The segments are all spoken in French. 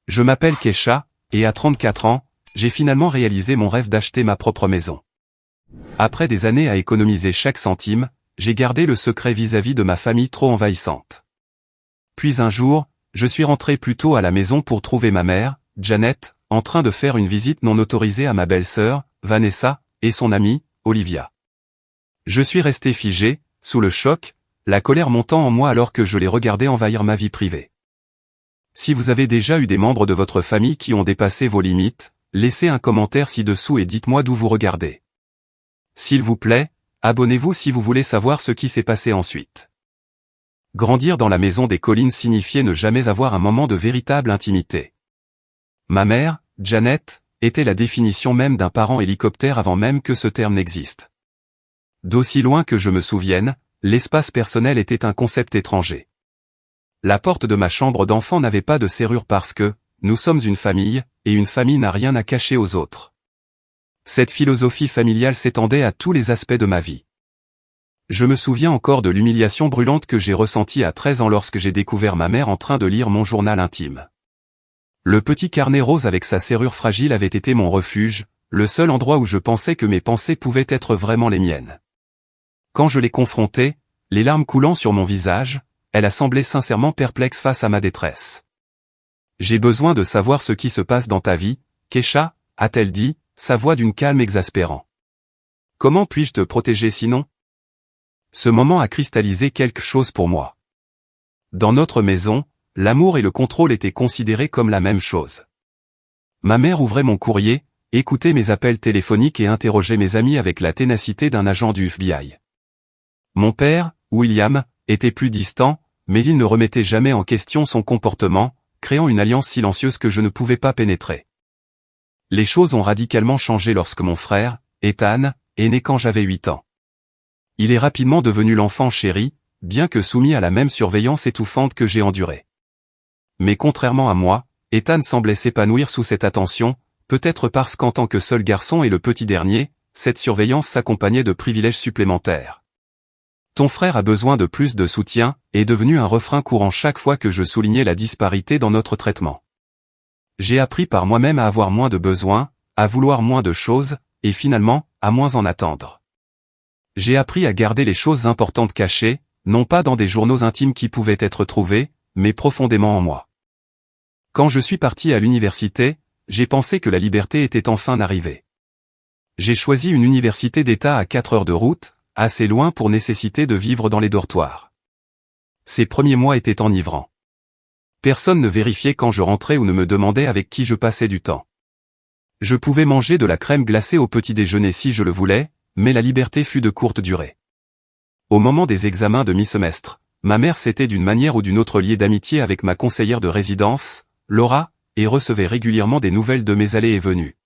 Je m'appelle Kesha, et à 34 ans, j'ai finalement réalisé mon rêve d'acheter ma propre maison. Après des années à économiser chaque centime, j'ai gardé le secret vis-à-vis de ma famille trop envahissante. Puis un jour, je suis rentré plus tôt à la maison pour trouver ma mère, Janet, en train de faire une visite non autorisée à ma belle-sœur, Vanessa, et son amie, Olivia. Je suis resté figé, sous le choc, la colère montant en moi alors que je les regardais envahir ma vie privée. Si vous avez déjà eu des membres de votre famille qui ont dépassé vos limites, laissez un commentaire ci-dessous et dites-moi d'où vous regardez. S'il vous plaît, abonnez-vous si vous voulez savoir ce qui s'est passé ensuite. Grandir dans la maison des collines signifiait ne jamais avoir un moment de véritable intimité. Ma mère, Janet, était la définition même d'un parent hélicoptère avant même que ce terme n'existe. D'aussi loin que je me souvienne, l'espace personnel était un concept étranger. La porte de ma chambre d'enfant n'avait pas de serrure parce que, nous sommes une famille, et une famille n'a rien à cacher aux autres. Cette philosophie familiale s'étendait à tous les aspects de ma vie. Je me souviens encore de l'humiliation brûlante que j'ai ressentie à 13 ans lorsque j'ai découvert ma mère en train de lire mon journal intime. Le petit carnet rose avec sa serrure fragile avait été mon refuge, le seul endroit où je pensais que mes pensées pouvaient être vraiment les miennes. Quand je l'ai confrontée, les larmes coulant sur mon visage, elle a semblé sincèrement perplexe face à ma détresse. « J'ai besoin de savoir ce qui se passe dans ta vie, Kesha, a-t-elle dit, sa voix d'une calme exaspérant. Comment puis-je te protéger sinon ? Ce moment a cristallisé quelque chose pour moi. Dans notre maison, l'amour et le contrôle étaient considérés comme la même chose. Ma mère ouvrait mon courrier, écoutait mes appels téléphoniques et interrogeait mes amis avec la ténacité d'un agent du FBI. Mon père, William, était plus distant, mais il ne remettait jamais en question son comportement, créant une alliance silencieuse que je ne pouvais pas pénétrer. Les choses ont radicalement changé lorsque mon frère, Ethan, est né quand j'avais 8 ans. Il est rapidement devenu l'enfant chéri, bien que soumis à la même surveillance étouffante que j'ai endurée. Mais contrairement à moi, Ethan semblait s'épanouir sous cette attention, peut-être parce qu'en tant que seul garçon et le petit dernier, cette surveillance s'accompagnait de privilèges supplémentaires. Ton frère a besoin de plus de soutien, est devenu un refrain courant chaque fois que je soulignais la disparité dans notre traitement. J'ai appris par moi-même à avoir moins de besoins, à vouloir moins de choses, et finalement, à moins en attendre. J'ai appris à garder les choses importantes cachées, non pas dans des journaux intimes qui pouvaient être trouvés, mais profondément en moi. Quand je suis parti à l'université, j'ai pensé que la liberté était enfin arrivée. J'ai choisi une université d'État à 4 heures de route, assez loin pour nécessiter de vivre dans les dortoirs. Ces premiers mois étaient enivrants. Personne ne vérifiait quand je rentrais ou ne me demandait avec qui je passais du temps. Je pouvais manger de la crème glacée au petit déjeuner si je le voulais, mais la liberté fut de courte durée. Au moment des examens de mi-semestre, ma mère s'était d'une manière ou d'une autre liée d'amitié avec ma conseillère de résidence, Laura, et recevait régulièrement des nouvelles de mes allées et venues.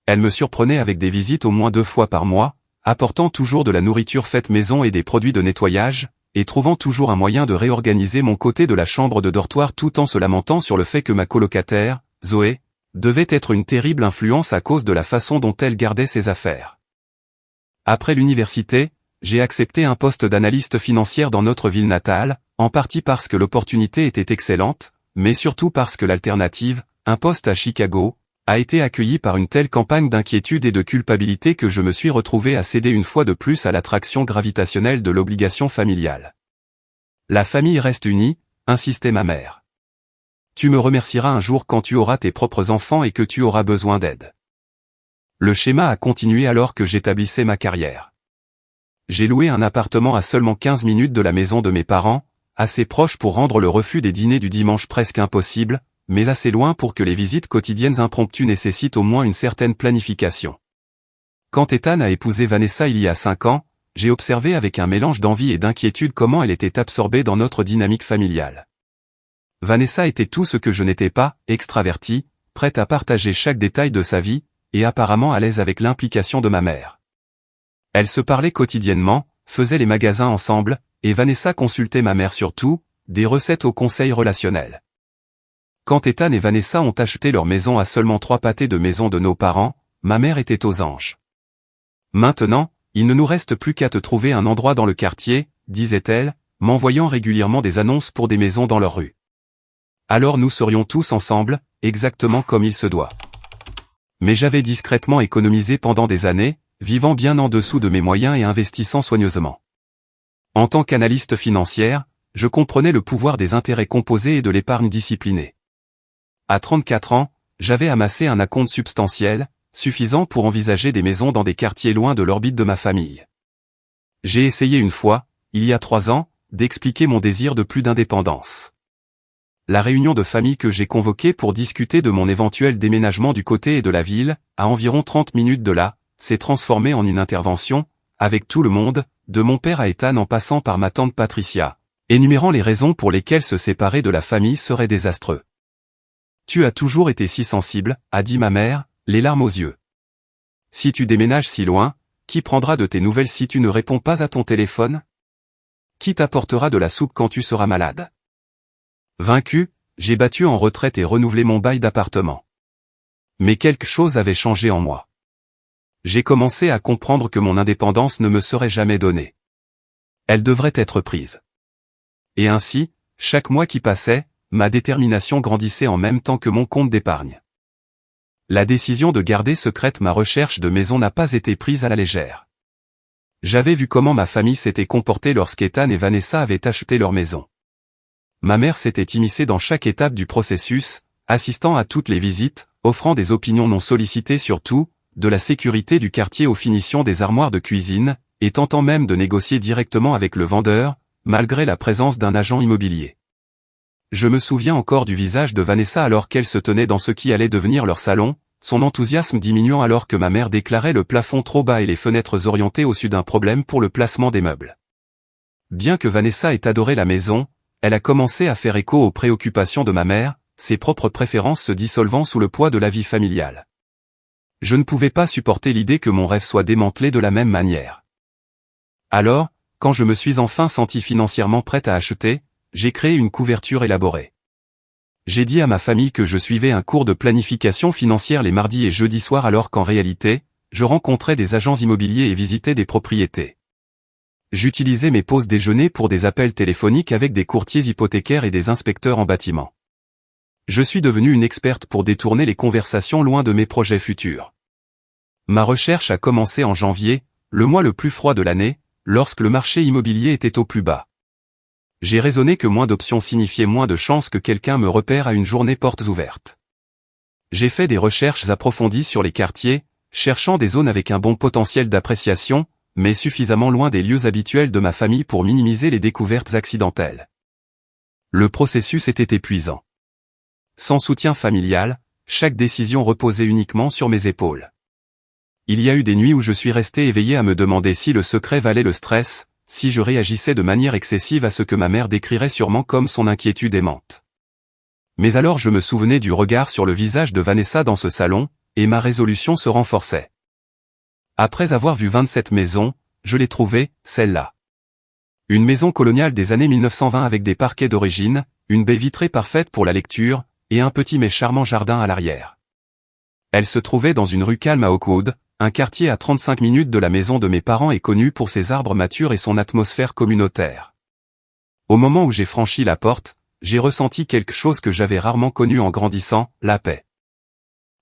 Elle me surprenait avec des visites au moins 2 fois par mois, apportant toujours de la nourriture faite maison et des produits de nettoyage, et trouvant toujours un moyen de réorganiser mon côté de la chambre de dortoir tout en se lamentant sur le fait que ma colocataire, Zoé, devait être une terrible influence à cause de la façon dont elle gardait ses affaires. Après l'université, j'ai accepté un poste d'analyste financière dans notre ville natale, en partie parce que l'opportunité était excellente, mais surtout parce que l'alternative, un poste à Chicago, a été accueilli par une telle campagne d'inquiétude et de culpabilité que je me suis retrouvé à céder une fois de plus à l'attraction gravitationnelle de l'obligation familiale. La famille reste unie, insistait ma mère. Tu me remercieras un jour quand tu auras tes propres enfants et que tu auras besoin d'aide. Le schéma a continué alors que j'établissais ma carrière. J'ai loué un appartement à seulement 15 minutes de la maison de mes parents, assez proche pour rendre le refus des dîners du dimanche presque impossible, mais assez loin pour que les visites quotidiennes impromptues nécessitent au moins une certaine planification. Quand Ethan a épousé Vanessa il y a 5 ans, j'ai observé avec un mélange d'envie et d'inquiétude comment elle était absorbée dans notre dynamique familiale. Vanessa était tout ce que je n'étais pas, extravertie, prête à partager chaque détail de sa vie, et apparemment à l'aise avec l'implication de ma mère. Elles se parlaient quotidiennement, faisaient les magasins ensemble, et Vanessa consultait ma mère sur tout, des recettes aux conseils relationnels. Quand Ethan et Vanessa ont acheté leur maison à seulement 3 pâtés de maison de nos parents, ma mère était aux anges. Maintenant, il ne nous reste plus qu'à te trouver un endroit dans le quartier, disait-elle, m'envoyant régulièrement des annonces pour des maisons dans leur rue. Alors nous serions tous ensemble, exactement comme il se doit. Mais j'avais discrètement économisé pendant des années, vivant bien en dessous de mes moyens et investissant soigneusement. En tant qu'analyste financière, je comprenais le pouvoir des intérêts composés et de l'épargne disciplinée. À 34 ans, j'avais amassé un acompte substantiel, suffisant pour envisager des maisons dans des quartiers loin de l'orbite de ma famille. J'ai essayé une fois, il y a 3 ans, d'expliquer mon désir de plus d'indépendance. La réunion de famille que j'ai convoquée pour discuter de mon éventuel déménagement du côté et de la ville, à environ 30 minutes de là, s'est transformée en une intervention, avec tout le monde, de mon père à Ethan en passant par ma tante Patricia, énumérant les raisons pour lesquelles se séparer de la famille serait désastreux. « Tu as toujours été si sensible », a dit ma mère, les larmes aux yeux. « Si tu déménages si loin, qui prendra de tes nouvelles si tu ne réponds pas à ton téléphone? Qui t'apportera de la soupe quand tu seras malade ?» Vaincu, j'ai battu en retraite et renouvelé mon bail d'appartement. Mais quelque chose avait changé en moi. J'ai commencé à comprendre que mon indépendance ne me serait jamais donnée. Elle devrait être prise. Et ainsi, chaque mois qui passait, ma détermination grandissait en même temps que mon compte d'épargne. La décision de garder secrète ma recherche de maison n'a pas été prise à la légère. J'avais vu comment ma famille s'était comportée lorsqu'Ethan et Vanessa avaient acheté leur maison. Ma mère s'était immiscée dans chaque étape du processus, assistant à toutes les visites, offrant des opinions non sollicitées sur tout, de la sécurité du quartier aux finitions des armoires de cuisine, et tentant même de négocier directement avec le vendeur, malgré la présence d'un agent immobilier. Je me souviens encore du visage de Vanessa alors qu'elle se tenait dans ce qui allait devenir leur salon, son enthousiasme diminuant alors que ma mère déclarait le plafond trop bas et les fenêtres orientées au sud un problème pour le placement des meubles. Bien que Vanessa ait adoré la maison, elle a commencé à faire écho aux préoccupations de ma mère, ses propres préférences se dissolvant sous le poids de la vie familiale. Je ne pouvais pas supporter l'idée que mon rêve soit démantelé de la même manière. Alors, quand je me suis enfin senti financièrement prête à acheter, j'ai créé une couverture élaborée. J'ai dit à ma famille que je suivais un cours de planification financière les mardis et jeudis soirs alors qu'en réalité, je rencontrais des agents immobiliers et visitais des propriétés. J'utilisais mes pauses déjeuner pour des appels téléphoniques avec des courtiers hypothécaires et des inspecteurs en bâtiment. Je suis devenue une experte pour détourner les conversations loin de mes projets futurs. Ma recherche a commencé en janvier, le mois le plus froid de l'année, lorsque le marché immobilier était au plus bas. J'ai raisonné que moins d'options signifiait moins de chances que quelqu'un me repère à une journée portes ouvertes. J'ai fait des recherches approfondies sur les quartiers, cherchant des zones avec un bon potentiel d'appréciation, mais suffisamment loin des lieux habituels de ma famille pour minimiser les découvertes accidentelles. Le processus était épuisant. Sans soutien familial, chaque décision reposait uniquement sur mes épaules. Il y a eu des nuits où je suis resté éveillé à me demander si le secret valait le stress, si je réagissais de manière excessive à ce que ma mère décrirait sûrement comme son inquiétude aimante. Mais alors je me souvenais du regard sur le visage de Vanessa dans ce salon, et ma résolution se renforçait. Après avoir vu 27 maisons, je l'ai trouvée, celle-là. Une maison coloniale des années 1920 avec des parquets d'origine, une baie vitrée parfaite pour la lecture, et un petit mais charmant jardin à l'arrière. Elle se trouvait dans une rue calme à Oakwood, un quartier à 35 minutes de la maison de mes parents et connu pour ses arbres matures et son atmosphère communautaire. Au moment où j'ai franchi la porte, j'ai ressenti quelque chose que j'avais rarement connu en grandissant, la paix.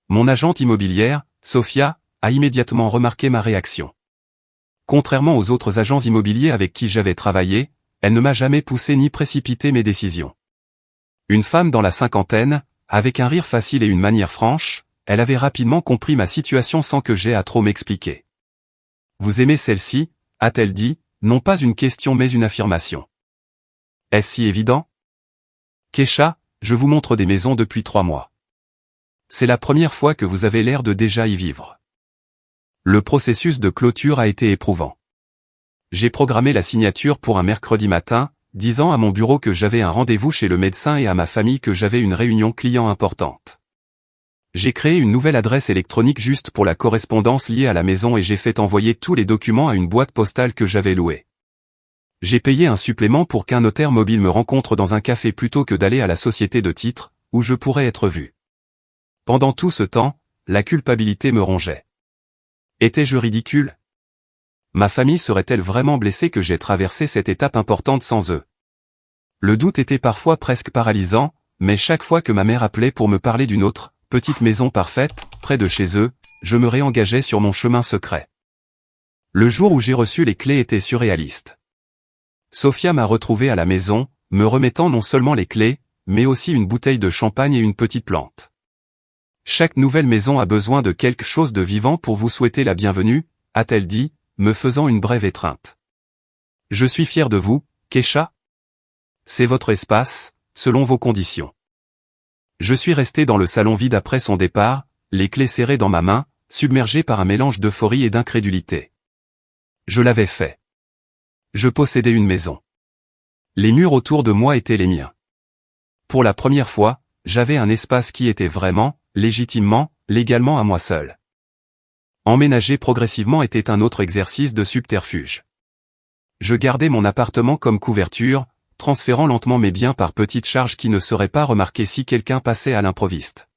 Mon agente immobilière, Sophia, a immédiatement remarqué ma réaction. Contrairement aux autres agents immobiliers avec qui j'avais travaillé, elle ne m'a jamais poussé ni précipité mes décisions. Une femme dans la cinquantaine, avec un rire facile et une manière franche, elle avait rapidement compris ma situation sans que j'aie à trop m'expliquer. « Vous aimez celle-ci » a-t-elle dit, non pas une question mais une affirmation. « Est-ce si évident ?»« Keisha, je vous montre des maisons depuis 3 mois. C'est la première fois que vous avez l'air de déjà y vivre. » Le processus de clôture a été éprouvant. J'ai programmé la signature pour un mercredi matin, disant à mon bureau que j'avais un rendez-vous chez le médecin et à ma famille que j'avais une réunion client importante. J'ai créé une nouvelle adresse électronique juste pour la correspondance liée à la maison et j'ai fait envoyer tous les documents à une boîte postale que j'avais louée. J'ai payé un supplément pour qu'un notaire mobile me rencontre dans un café plutôt que d'aller à la société de titres, où je pourrais être vu. Pendant tout ce temps, la culpabilité me rongeait. Étais-je ridicule? Ma famille serait-elle vraiment blessée que j'ai traversé cette étape importante sans eux? Le doute était parfois presque paralysant, mais chaque fois que ma mère appelait pour me parler d'une autre, petite maison parfaite, près de chez eux, je me réengageais sur mon chemin secret. Le jour où j'ai reçu les clés était surréaliste. Sophia m'a retrouvé à la maison, me remettant non seulement les clés, mais aussi une bouteille de champagne et une petite plante. Chaque nouvelle maison a besoin de quelque chose de vivant pour vous souhaiter la bienvenue, a-t-elle dit, me faisant une brève étreinte. Je suis fier de vous, Keisha. C'est votre espace, selon vos conditions. Je suis resté dans le salon vide après son départ, les clés serrées dans ma main, submergé par un mélange d'euphorie et d'incrédulité. Je l'avais fait. Je possédais une maison. Les murs autour de moi étaient les miens. Pour la première fois, j'avais un espace qui était vraiment, légitimement, légalement à moi seul. Emménager progressivement était un autre exercice de subterfuge. Je gardais mon appartement comme couverture, transférant lentement mes biens par petites charges qui ne seraient pas remarquées si quelqu'un passait à l'improviste.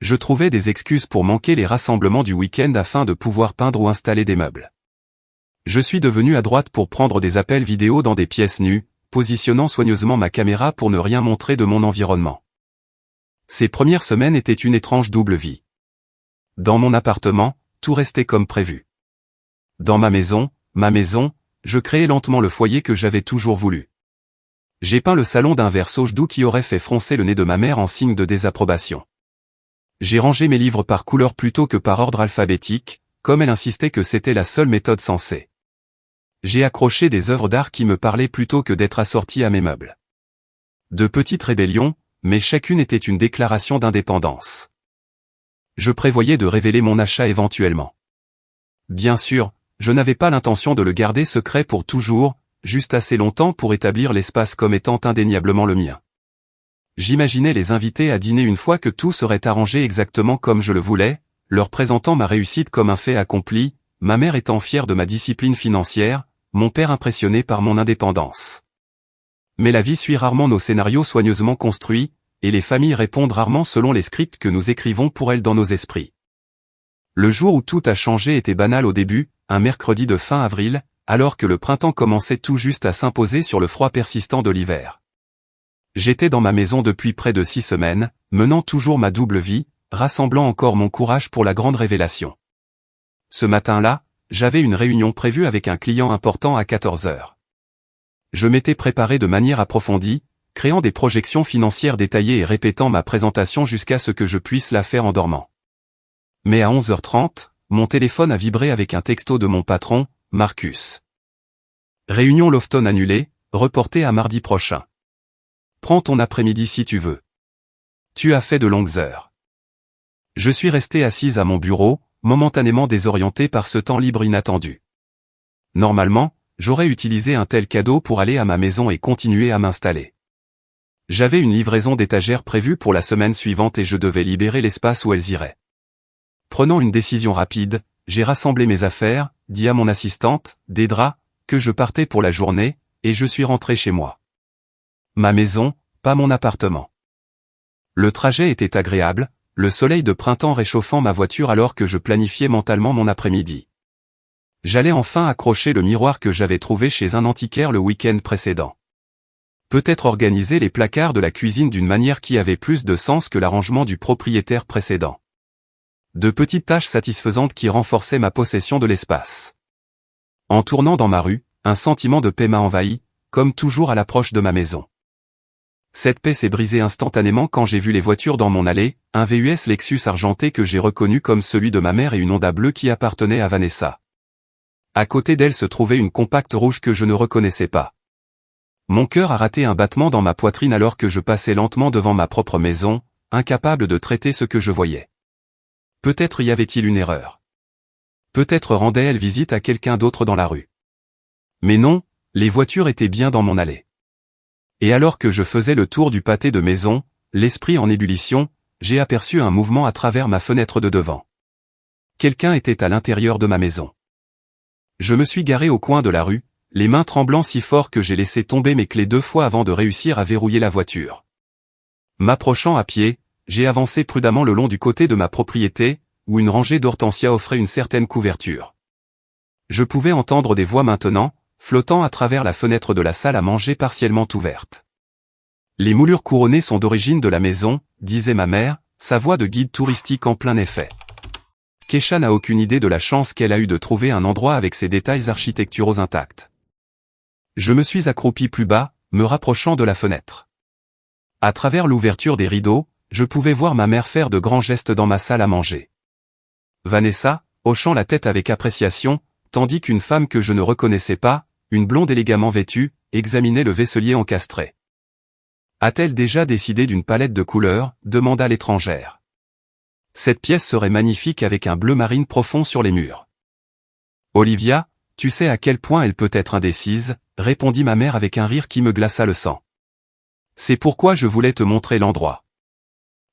Je trouvais des excuses pour manquer les rassemblements du week-end afin de pouvoir peindre ou installer des meubles. Je suis devenu à droite pour prendre des appels vidéo dans des pièces nues, positionnant soigneusement ma caméra pour ne rien montrer de mon environnement. Ces premières semaines étaient une étrange double vie. Dans mon appartement, tout restait comme prévu. Dans ma maison, je créais lentement le foyer que j'avais toujours voulu. J'ai peint le salon d'un vert sauge doux qui aurait fait froncer le nez de ma mère en signe de désapprobation. J'ai rangé mes livres par couleur plutôt que par ordre alphabétique, comme elle insistait que c'était la seule méthode sensée. J'ai accroché des œuvres d'art qui me parlaient plutôt que d'être assorties à mes meubles. De petites rébellions, mais chacune était une déclaration d'indépendance. Je prévoyais de révéler mon achat éventuellement. Bien sûr, je n'avais pas l'intention de le garder secret pour toujours, juste assez longtemps pour établir l'espace comme étant indéniablement le mien. J'imaginais les inviter à dîner une fois que tout serait arrangé exactement comme je le voulais, leur présentant ma réussite comme un fait accompli, ma mère étant fière de ma discipline financière, mon père impressionné par mon indépendance. Mais la vie suit rarement nos scénarios soigneusement construits, et les familles répondent rarement selon les scripts que nous écrivons pour elles dans nos esprits. Le jour où tout a changé était banal au début, un mercredi de fin avril, alors que le printemps commençait tout juste à s'imposer sur le froid persistant de l'hiver. J'étais dans ma maison depuis près de 6 semaines, menant toujours ma double vie, rassemblant encore mon courage pour la grande révélation. Ce matin-là, j'avais une réunion prévue avec un client important à 14 heures. Je m'étais préparé de manière approfondie, créant des projections financières détaillées et répétant ma présentation jusqu'à ce que je puisse la faire en dormant. Mais à 11h30, mon téléphone a vibré avec un texto de mon patron, Marcus. Réunion Lofton annulée, reportée à mardi prochain. Prends ton après-midi si tu veux. Tu as fait de longues heures. Je suis resté assise à mon bureau, momentanément désorienté par ce temps libre inattendu. Normalement, j'aurais utilisé un tel cadeau pour aller à ma maison et continuer à m'installer. J'avais une livraison d'étagères prévue pour la semaine suivante et je devais libérer l'espace où elles iraient. Prenant une décision rapide, j'ai rassemblé mes affaires, dit à mon assistante, des draps, que je partais pour la journée, et je suis rentré chez moi. Ma maison, pas mon appartement. Le trajet était agréable, le soleil de printemps réchauffant ma voiture alors que je planifiais mentalement mon après-midi. J'allais enfin accrocher le miroir que j'avais trouvé chez un antiquaire le week-end précédent. Peut-être organiser les placards de la cuisine d'une manière qui avait plus de sens que l'arrangement du propriétaire précédent. De petites tâches satisfaisantes qui renforçaient ma possession de l'espace. En tournant dans ma rue, un sentiment de paix m'a envahi, comme toujours à l'approche de ma maison. Cette paix s'est brisée instantanément quand j'ai vu les voitures dans mon allée, un VUS Lexus argenté que j'ai reconnu comme celui de ma mère et une Honda bleue qui appartenait à Vanessa. À côté d'elle se trouvait une compacte rouge que je ne reconnaissais pas. Mon cœur a raté un battement dans ma poitrine alors que je passais lentement devant ma propre maison, incapable de traiter ce que je voyais. Peut-être y avait-il une erreur. Peut-être rendait-elle visite à quelqu'un d'autre dans la rue. Mais non, les voitures étaient bien dans mon allée. Et alors que je faisais le tour du pâté de maison, l'esprit en ébullition, j'ai aperçu un mouvement à travers ma fenêtre de devant. Quelqu'un était à l'intérieur de ma maison. Je me suis garé au coin de la rue, les mains tremblant si fort que j'ai laissé tomber mes clés 2 fois avant de réussir à verrouiller la voiture. M'approchant à pied, j'ai avancé prudemment le long du côté de ma propriété, où une rangée d'hortensias offrait une certaine couverture. Je pouvais entendre des voix maintenant, flottant à travers la fenêtre de la salle à manger partiellement ouverte. Les moulures couronnées sont d'origine de la maison, disait ma mère, sa voix de guide touristique en plein effet. Keisha n'a aucune idée de la chance qu'elle a eue de trouver un endroit avec ses détails architecturaux intacts. Je me suis accroupi plus bas, me rapprochant de la fenêtre. À travers l'ouverture des rideaux, je pouvais voir ma mère faire de grands gestes dans ma salle à manger. Vanessa, hochant la tête avec appréciation, tandis qu'une femme que je ne reconnaissais pas, une blonde élégamment vêtue, examinait le vaisselier encastré. A-t-elle déjà décidé d'une palette de couleurs, demanda l'étrangère. Cette pièce serait magnifique avec un bleu marine profond sur les murs. Olivia, tu sais à quel point elle peut être indécise, répondit ma mère avec un rire qui me glaça le sang. C'est pourquoi je voulais te montrer l'endroit.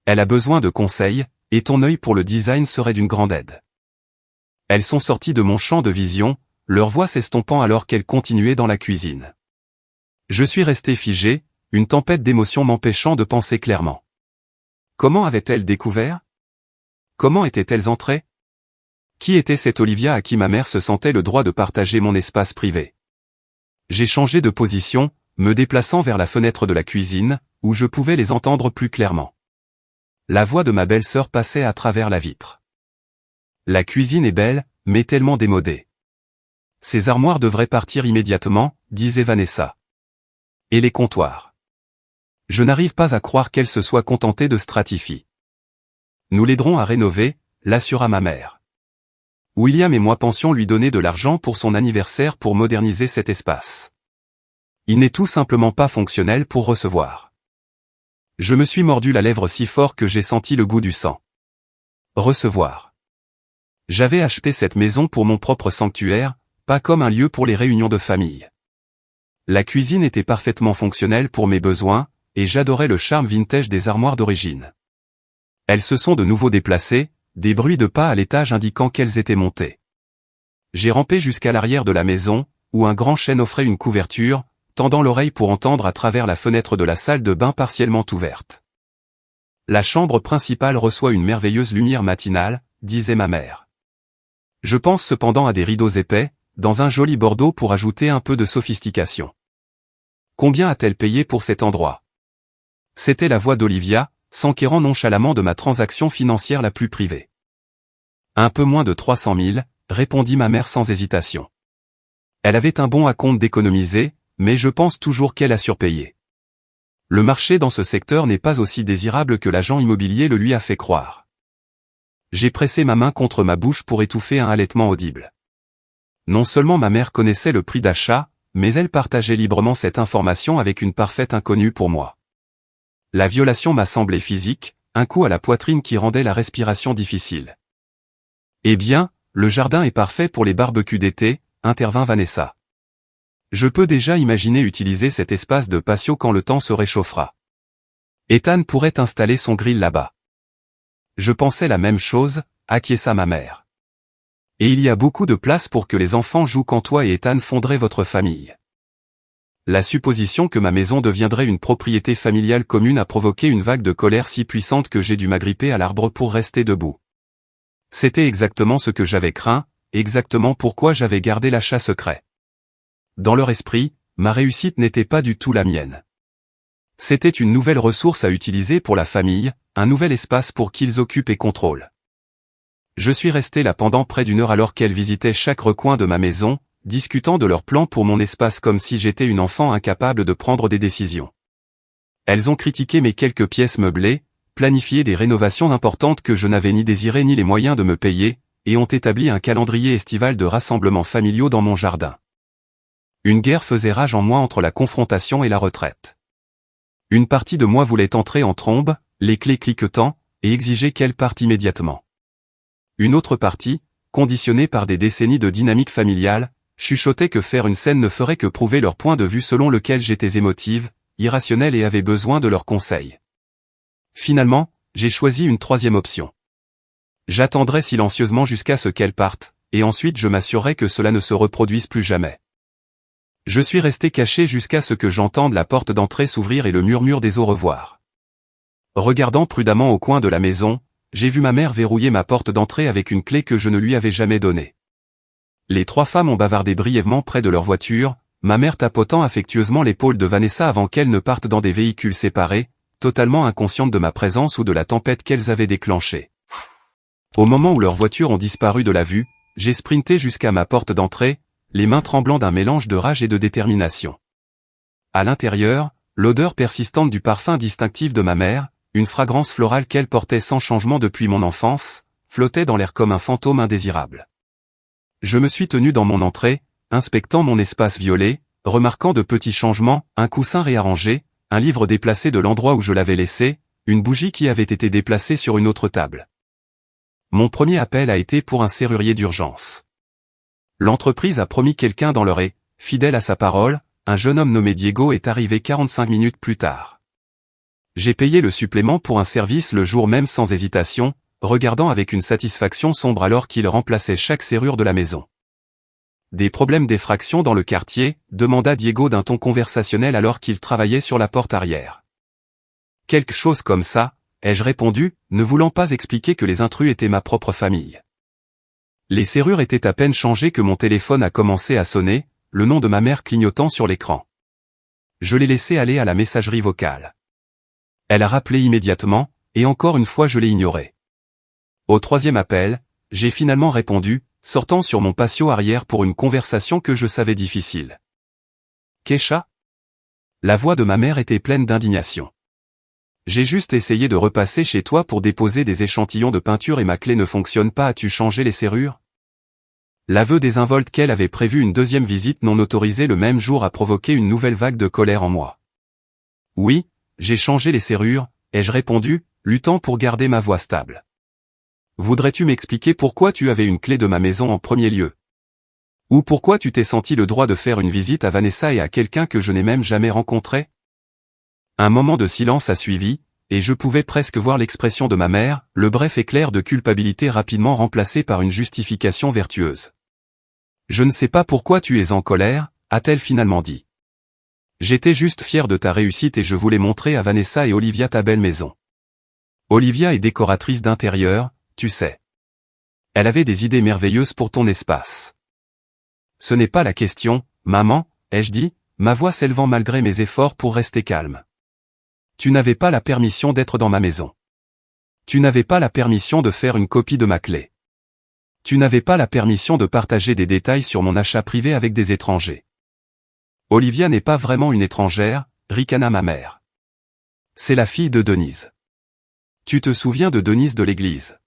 Elle a besoin de conseils, et ton œil pour le design serait d'une grande aide. Elles sont sorties de mon champ de vision, leur voix s'estompant alors qu'elles continuaient dans la cuisine. Je suis resté figé, une tempête d'émotions m'empêchant de penser clairement. Comment avaient-elles découvert? Comment étaient-elles entrées? Qui était cette Olivia à qui ma mère se sentait le droit de partager mon espace privé? J'ai changé de position, me déplaçant vers la fenêtre de la cuisine, où je pouvais les entendre plus clairement. La voix de ma belle-sœur passait à travers la vitre. La cuisine est belle, mais tellement démodée. Ces armoires devraient partir immédiatement, disait Vanessa. Et les comptoirs. Je n'arrive pas à croire qu'elle se soit contentée de Stratify. Nous l'aiderons à rénover, l'assura ma mère. William et moi pensions lui donner de l'argent pour son anniversaire pour moderniser cet espace. Il n'est tout simplement pas fonctionnel pour recevoir. Je me suis mordu la lèvre si fort que j'ai senti le goût du sang. Recevoir. J'avais acheté cette maison pour mon propre sanctuaire, pas comme un lieu pour les réunions de famille. La cuisine était parfaitement fonctionnelle pour mes besoins, et j'adorais le charme vintage des armoires d'origine. Elles se sont de nouveau déplacées, des bruits de pas à l'étage indiquant qu'elles étaient montées. J'ai rampé jusqu'à l'arrière de la maison, où un grand chêne offrait une couverture, tendant l'oreille pour entendre à travers la fenêtre de la salle de bain partiellement ouverte. La chambre principale reçoit une merveilleuse lumière matinale, disait ma mère. Je pense cependant à des rideaux épais, dans un joli bordeaux pour ajouter un peu de sophistication. Combien a-t-elle payé pour cet endroit? C'était la voix d'Olivia, s'enquérant nonchalamment de ma transaction financière la plus privée. Un peu moins de 300 000, répondit ma mère sans hésitation. Elle avait un bon acompte d'économiser, mais je pense toujours qu'elle a surpayé. Le marché dans ce secteur n'est pas aussi désirable que l'agent immobilier le lui a fait croire. J'ai pressé ma main contre ma bouche pour étouffer un halètement audible. Non seulement ma mère connaissait le prix d'achat, mais elle partageait librement cette information avec une parfaite inconnue pour moi. La violation m'a semblé physique, un coup à la poitrine qui rendait la respiration difficile. Eh bien, le jardin est parfait pour les barbecues d'été, intervint Vanessa. Je peux déjà imaginer utiliser cet espace de patio quand le temps se réchauffera. Ethan pourrait installer son grill là-bas. Je pensais la même chose, acquiesça ma mère. Et il y a beaucoup de place pour que les enfants jouent quand toi et Ethan fonderaient votre famille. La supposition que ma maison deviendrait une propriété familiale commune a provoqué une vague de colère si puissante que j'ai dû m'agripper à l'arbre pour rester debout. C'était exactement ce que j'avais craint, exactement pourquoi j'avais gardé l'achat secret. Dans leur esprit, ma réussite n'était pas du tout la mienne. C'était une nouvelle ressource à utiliser pour la famille, un nouvel espace pour qu'ils occupent et contrôlent. Je suis resté là pendant près d'une heure alors qu'elles visitaient chaque recoin de ma maison, discutant de leurs plans pour mon espace comme si j'étais une enfant incapable de prendre des décisions. Elles ont critiqué mes quelques pièces meublées, planifié des rénovations importantes que je n'avais ni désiré ni les moyens de me payer, et ont établi un calendrier estival de rassemblements familiaux dans mon jardin. Une guerre faisait rage en moi entre la confrontation et la retraite. Une partie de moi voulait entrer en trombe, les clés cliquetant, et exiger qu'elle parte immédiatement. Une autre partie, conditionnée par des décennies de dynamique familiale, chuchotait que faire une scène ne ferait que prouver leur point de vue selon lequel j'étais émotive, irrationnelle et avais besoin de leurs conseils. Finalement, j'ai choisi une troisième option. J'attendrai silencieusement jusqu'à ce qu'elles partent, et ensuite je m'assurerai que cela ne se reproduise plus jamais. Je suis resté caché jusqu'à ce que j'entende la porte d'entrée s'ouvrir et le murmure des au revoir. Regardant prudemment au coin de la maison, j'ai vu ma mère verrouiller ma porte d'entrée avec une clé que je ne lui avais jamais donnée. Les trois femmes ont bavardé brièvement près de leur voiture, ma mère tapotant affectueusement l'épaule de Vanessa avant qu'elles ne partent dans des véhicules séparés, totalement inconscientes de ma présence ou de la tempête qu'elles avaient déclenchée. Au moment où leurs voitures ont disparu de la vue, j'ai sprinté jusqu'à ma porte d'entrée, les mains tremblant d'un mélange de rage et de détermination. À l'intérieur, l'odeur persistante du parfum distinctif de ma mère, une fragrance florale qu'elle portait sans changement depuis mon enfance, flottait dans l'air comme un fantôme indésirable. Je me suis tenu dans mon entrée, inspectant mon espace violet, remarquant de petits changements, un coussin réarrangé, un livre déplacé de l'endroit où je l'avais laissé, une bougie qui avait été déplacée sur une autre table. Mon premier appel a été pour un serrurier d'urgence. L'entreprise a promis quelqu'un dans l'heure et, fidèle à sa parole, un jeune homme nommé Diego est arrivé 45 minutes plus tard. J'ai payé le supplément pour un service le jour même sans hésitation, regardant avec une satisfaction sombre alors qu'il remplaçait chaque serrure de la maison. Des problèmes d'effraction dans le quartier, demanda Diego d'un ton conversationnel alors qu'il travaillait sur la porte arrière. Quelque chose comme ça, ai-je répondu, ne voulant pas expliquer que les intrus étaient ma propre famille. Les serrures étaient à peine changées que mon téléphone a commencé à sonner, le nom de ma mère clignotant sur l'écran. Je l'ai laissé aller à la messagerie vocale. Elle a rappelé immédiatement, et encore une fois je l'ai ignoré. Au troisième appel, j'ai finalement répondu, sortant sur mon patio arrière pour une conversation que je savais difficile. Keisha ? La voix de ma mère était pleine d'indignation. J'ai juste essayé de repasser chez toi pour déposer des échantillons de peinture et ma clé ne fonctionne pas. As-tu changé les serrures ? L'aveu désinvolte qu'elle avait prévu une deuxième visite non autorisée le même jour a provoqué une nouvelle vague de colère en moi. Oui, j'ai changé les serrures, ai-je répondu, luttant pour garder ma voix stable. Voudrais-tu m'expliquer pourquoi tu avais une clé de ma maison en premier lieu ? Ou pourquoi tu t'es senti le droit de faire une visite à Vanessa et à quelqu'un que je n'ai même jamais rencontré ? Un moment de silence a suivi, et je pouvais presque voir l'expression de ma mère, le bref éclair de culpabilité rapidement remplacé par une justification vertueuse. Je ne sais pas pourquoi tu es en colère, a-t-elle finalement dit. J'étais juste fier de ta réussite et je voulais montrer à Vanessa et Olivia ta belle maison. Olivia est décoratrice d'intérieur, tu sais. Elle avait des idées merveilleuses pour ton espace. Ce n'est pas la question, maman, ai-je dit, ma voix s'élevant malgré mes efforts pour rester calme. Tu n'avais pas la permission d'être dans ma maison. Tu n'avais pas la permission de faire une copie de ma clé. Tu n'avais pas la permission de partager des détails sur mon achat privé avec des étrangers. Olivia n'est pas vraiment une étrangère, ricana ma mère. C'est la fille de Denise. Tu te souviens de Denise de l'église.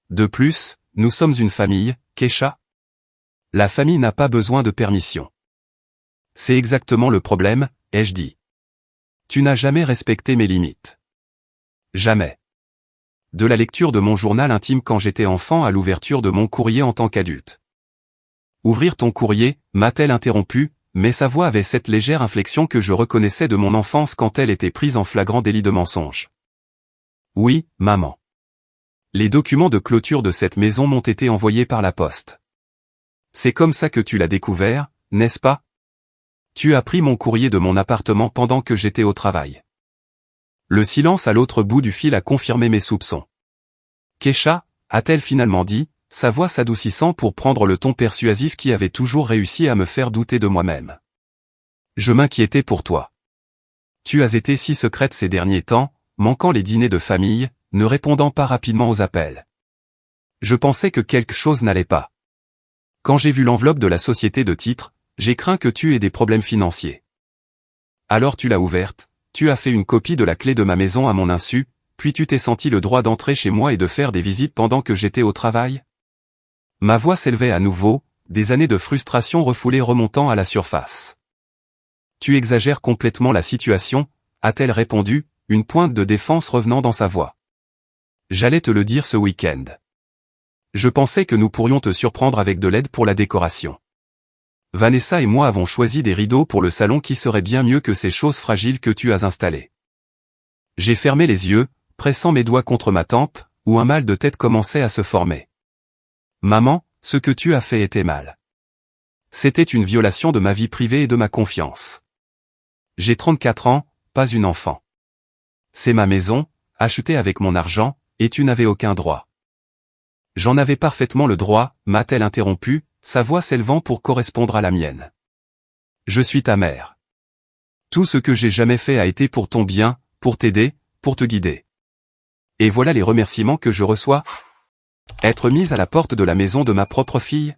De plus, nous sommes une famille, Keisha. La famille n'a pas besoin de permission. C'est exactement le problème, ai-je dit. Tu n'as jamais respecté mes limites. Jamais. De la lecture de mon journal intime quand j'étais enfant à l'ouverture de mon courrier en tant qu'adulte. Ouvrir ton courrier, m'a-t-elle interrompu, mais sa voix avait cette légère inflexion que je reconnaissais de mon enfance quand elle était prise en flagrant délit de mensonge. Oui, maman. Les documents de clôture de cette maison m'ont été envoyés par la poste. C'est comme ça que tu l'as découvert, n'est-ce pas ? Tu as pris mon courrier de mon appartement pendant que j'étais au travail. Le silence à l'autre bout du fil a confirmé mes soupçons. Keisha, a-t-elle finalement dit, sa voix s'adoucissant pour prendre le ton persuasif qui avait toujours réussi à me faire douter de moi-même. Je m'inquiétais pour toi. Tu as été si secrète ces derniers temps, manquant les dîners de famille, ne répondant pas rapidement aux appels. Je pensais que quelque chose n'allait pas. Quand j'ai vu l'enveloppe de la société de titres, j'ai craint que tu aies des problèmes financiers. Alors tu l'as ouverte, tu as fait une copie de la clé de ma maison à mon insu, puis tu t'es senti le droit d'entrer chez moi et de faire des visites pendant que j'étais au travail ? Ma voix s'élevait à nouveau, des années de frustration refoulées remontant à la surface. Tu exagères complètement la situation, a-t-elle répondu, une pointe de défense revenant dans sa voix. J'allais te le dire ce week-end. Je pensais que nous pourrions te surprendre avec de l'aide pour la décoration. Vanessa et moi avons choisi des rideaux pour le salon qui seraient bien mieux que ces choses fragiles que tu as installées. J'ai fermé les yeux, pressant mes doigts contre ma tempe, où un mal de tête commençait à se former. Maman, ce que tu as fait était mal. C'était une violation de ma vie privée et de ma confiance. J'ai 34 ans, pas une enfant. C'est ma maison, achetée avec mon argent, et tu n'avais aucun droit. J'en avais parfaitement le droit, m'a-t-elle interrompu, sa voix s'élevant pour correspondre à la mienne. Je suis ta mère. Tout ce que j'ai jamais fait a été pour ton bien, pour t'aider, pour te guider. Et voilà les remerciements que je reçois. Être mise à la porte de la maison de ma propre fille?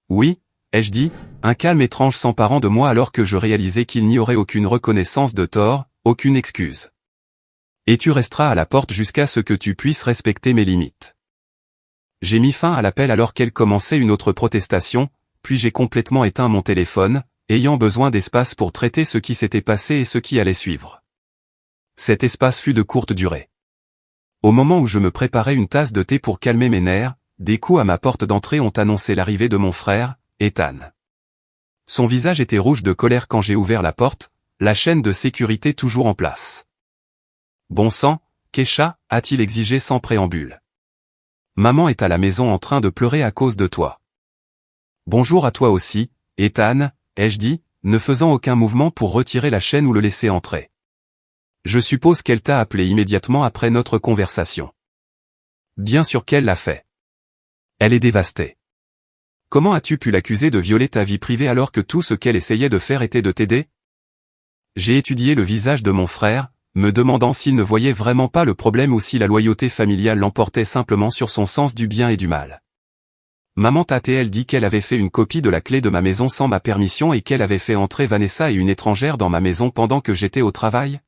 Oui, ai-je dit, un calme étrange s'emparant de moi alors que je réalisais qu'il n'y aurait aucune reconnaissance de tort, aucune excuse. Et tu resteras à la porte jusqu'à ce que tu puisses respecter mes limites. J'ai mis fin à l'appel alors qu'elle commençait une autre protestation, puis j'ai complètement éteint mon téléphone, ayant besoin d'espace pour traiter ce qui s'était passé et ce qui allait suivre. Cet espace fut de courte durée. Au moment où je me préparais une tasse de thé pour calmer mes nerfs, des coups à ma porte d'entrée ont annoncé l'arrivée de mon frère, Ethan. Son visage était rouge de colère quand j'ai ouvert la porte, la chaîne de sécurité toujours en place. « Bon sang, Keisha » a-t-il exigé sans préambule. « Maman est à la maison en train de pleurer à cause de toi. »« Bonjour à toi aussi, Ethan » ai-je dit, ne faisant aucun mouvement pour retirer la chaîne ou le laisser entrer. Je suppose qu'elle t'a appelé immédiatement après notre conversation. Bien sûr qu'elle l'a fait. Elle est dévastée. Comment as-tu pu l'accuser de violer ta vie privée alors que tout ce qu'elle essayait de faire était de t'aider? J'ai étudié le visage de mon frère, me demandant s'il ne voyait vraiment pas le problème ou si la loyauté familiale l'emportait simplement sur son sens du bien et du mal. Maman t'a-t-elle dit qu'elle avait fait une copie de la clé de ma maison sans ma permission et qu'elle avait fait entrer Vanessa et une étrangère dans ma maison pendant que j'étais au travail?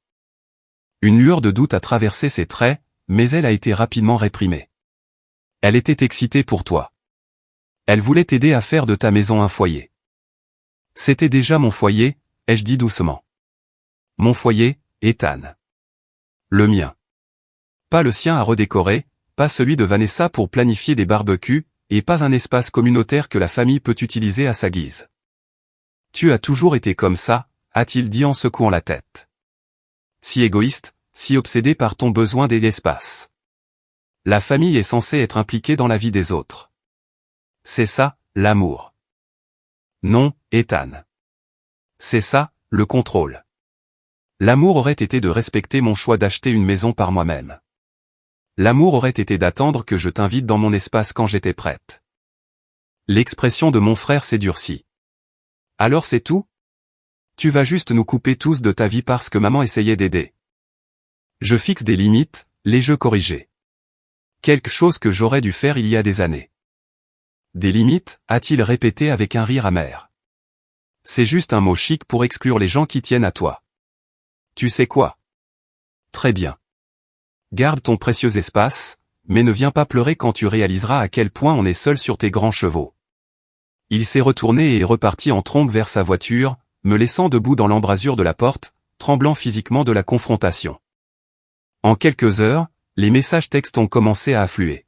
Une lueur de doute a traversé ses traits, mais elle a été rapidement réprimée. Elle était excitée pour toi. Elle voulait t'aider à faire de ta maison un foyer. C'était déjà mon foyer, ai-je dit doucement. Mon foyer, Ethan. Le mien. Pas le sien à redécorer, pas celui de Vanessa pour planifier des barbecues, et pas un espace communautaire que la famille peut utiliser à sa guise. Tu as toujours été comme ça, a-t-il dit en secouant la tête. Si égoïste, si obsédé par ton besoin d'espace. La famille est censée être impliquée dans la vie des autres. C'est ça, l'amour. Non, Ethan. C'est ça, le contrôle. L'amour aurait été de respecter mon choix d'acheter une maison par moi-même. L'amour aurait été d'attendre que je t'invite dans mon espace quand j'étais prête. L'expression de mon frère s'est durcie. Alors c'est tout? Tu vas juste nous couper tous de ta vie parce que maman essayait d'aider. Je fixe des limites, les jeux corrigés. Quelque chose que j'aurais dû faire il y a des années. Des limites, a-t-il répété avec un rire amer. C'est juste un mot chic pour exclure les gens qui tiennent à toi. Tu sais quoi? Très bien. Garde ton précieux espace, mais ne viens pas pleurer quand tu réaliseras à quel point on est seul sur tes grands chevaux. Il s'est retourné et est reparti en trombe vers sa voiture, me laissant debout dans l'embrasure de la porte, tremblant physiquement de la confrontation. En quelques heures, les messages textes ont commencé à affluer.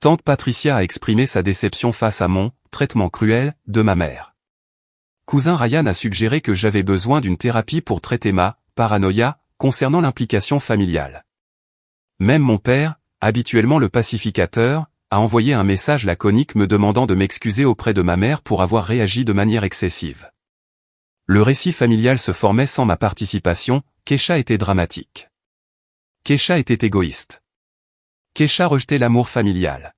Tante Patricia a exprimé sa déception face à mon « traitement cruel » de ma mère. Cousin Ryan a suggéré que j'avais besoin d'une thérapie pour traiter ma « paranoïa » concernant l'implication familiale. Même mon père, habituellement le pacificateur, a envoyé un message laconique me demandant de m'excuser auprès de ma mère pour avoir réagi de manière excessive. Le récit familial se formait sans ma participation, Keisha était dramatique. Keisha était égoïste. Keisha rejetait l'amour familial.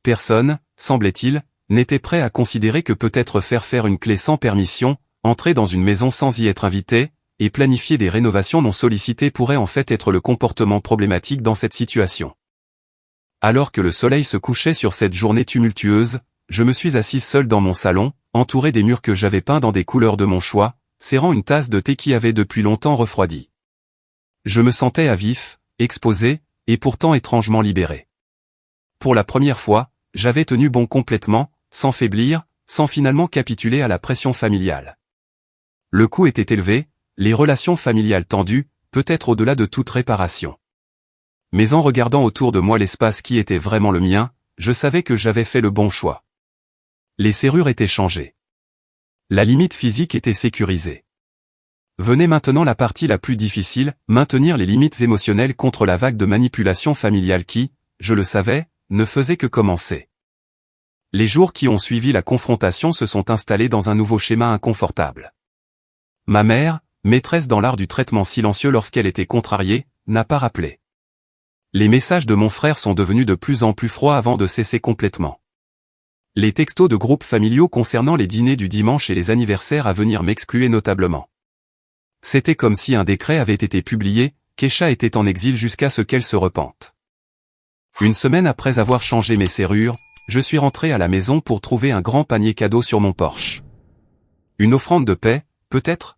Personne, semblait-il, n'était prêt à considérer que peut-être faire une clé sans permission, entrer dans une maison sans y être invité, et planifier des rénovations non sollicitées pourrait en fait être le comportement problématique dans cette situation. Alors que le soleil se couchait sur cette journée tumultueuse, je me suis assise seule dans mon salon, entouré des murs que j'avais peints dans des couleurs de mon choix, serrant une tasse de thé qui avait depuis longtemps refroidi. Je me sentais à vif, exposé, et pourtant étrangement libéré. Pour la première fois, j'avais tenu bon complètement, sans faiblir, sans finalement capituler à la pression familiale. Le coup était élevé, les relations familiales tendues, peut-être au-delà de toute réparation. Mais en regardant autour de moi l'espace qui était vraiment le mien, je savais que j'avais fait le bon choix. Les serrures étaient changées. La limite physique était sécurisée. Venait maintenant la partie la plus difficile, maintenir les limites émotionnelles contre la vague de manipulation familiale qui, je le savais, ne faisait que commencer. Les jours qui ont suivi la confrontation se sont installés dans un nouveau schéma inconfortable. Ma mère, maîtresse dans l'art du traitement silencieux lorsqu'elle était contrariée, n'a pas rappelé. Les messages de mon frère sont devenus de plus en plus froids avant de cesser complètement. Les textos de groupes familiaux concernant les dîners du dimanche et les anniversaires à venir m'excluaient notablement. C'était comme si un décret avait été publié, Kesha était en exil jusqu'à ce qu'elle se repente. Une semaine après avoir changé mes serrures, je suis rentré à la maison pour trouver un grand panier cadeau sur mon porche. Une offrande de paix, peut-être?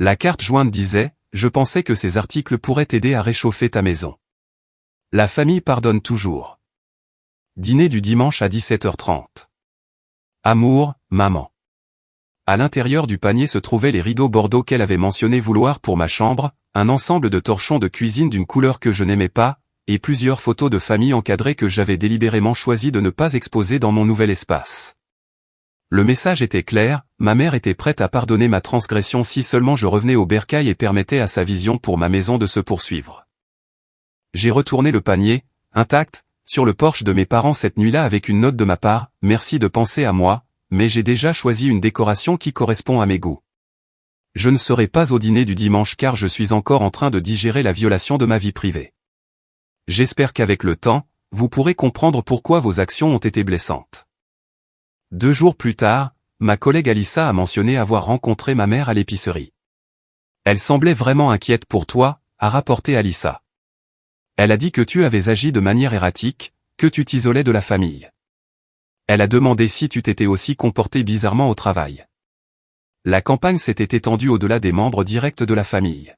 La carte jointe disait, je pensais que ces articles pourraient t'aider à réchauffer ta maison. La famille pardonne toujours. Dîner du dimanche à 17h30. Amour, maman. À l'intérieur du panier se trouvaient les rideaux bordeaux qu'elle avait mentionné vouloir pour ma chambre, un ensemble de torchons de cuisine d'une couleur que je n'aimais pas, et plusieurs photos de famille encadrées que j'avais délibérément choisi de ne pas exposer dans mon nouvel espace. Le message était clair, ma mère était prête à pardonner ma transgression si seulement je revenais au bercail et permettais à sa vision pour ma maison de se poursuivre. J'ai retourné le panier, intact, sur le porche de mes parents cette nuit-là avec une note de ma part, merci de penser à moi, mais j'ai déjà choisi une décoration qui correspond à mes goûts. Je ne serai pas au dîner du dimanche car je suis encore en train de digérer la violation de ma vie privée. J'espère qu'avec le temps, vous pourrez comprendre pourquoi vos actions ont été blessantes. 2 jours plus tard, ma collègue Alissa a mentionné avoir rencontré ma mère à l'épicerie. Elle semblait vraiment inquiète pour toi, a rapporté Alissa. Elle a dit que tu avais agi de manière erratique, que tu t'isolais de la famille. Elle a demandé si tu t'étais aussi comporté bizarrement au travail. La campagne s'était étendue au-delà des membres directs de la famille.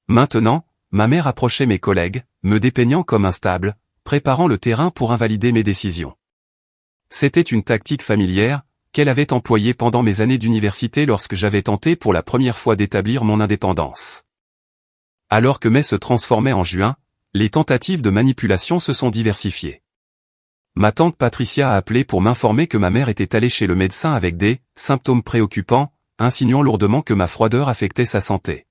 Maintenant, ma mère approchait mes collègues, me dépeignant comme instable, préparant le terrain pour invalider mes décisions. C'était une tactique familière, qu'elle avait employée pendant mes années d'université lorsque j'avais tenté pour la première fois d'établir mon indépendance. Alors que mai se transformait en juin, les tentatives de manipulation se sont diversifiées. Ma tante Patricia a appelé pour m'informer que ma mère était allée chez le médecin avec des symptômes préoccupants, insinuant lourdement que ma froideur affectait sa santé.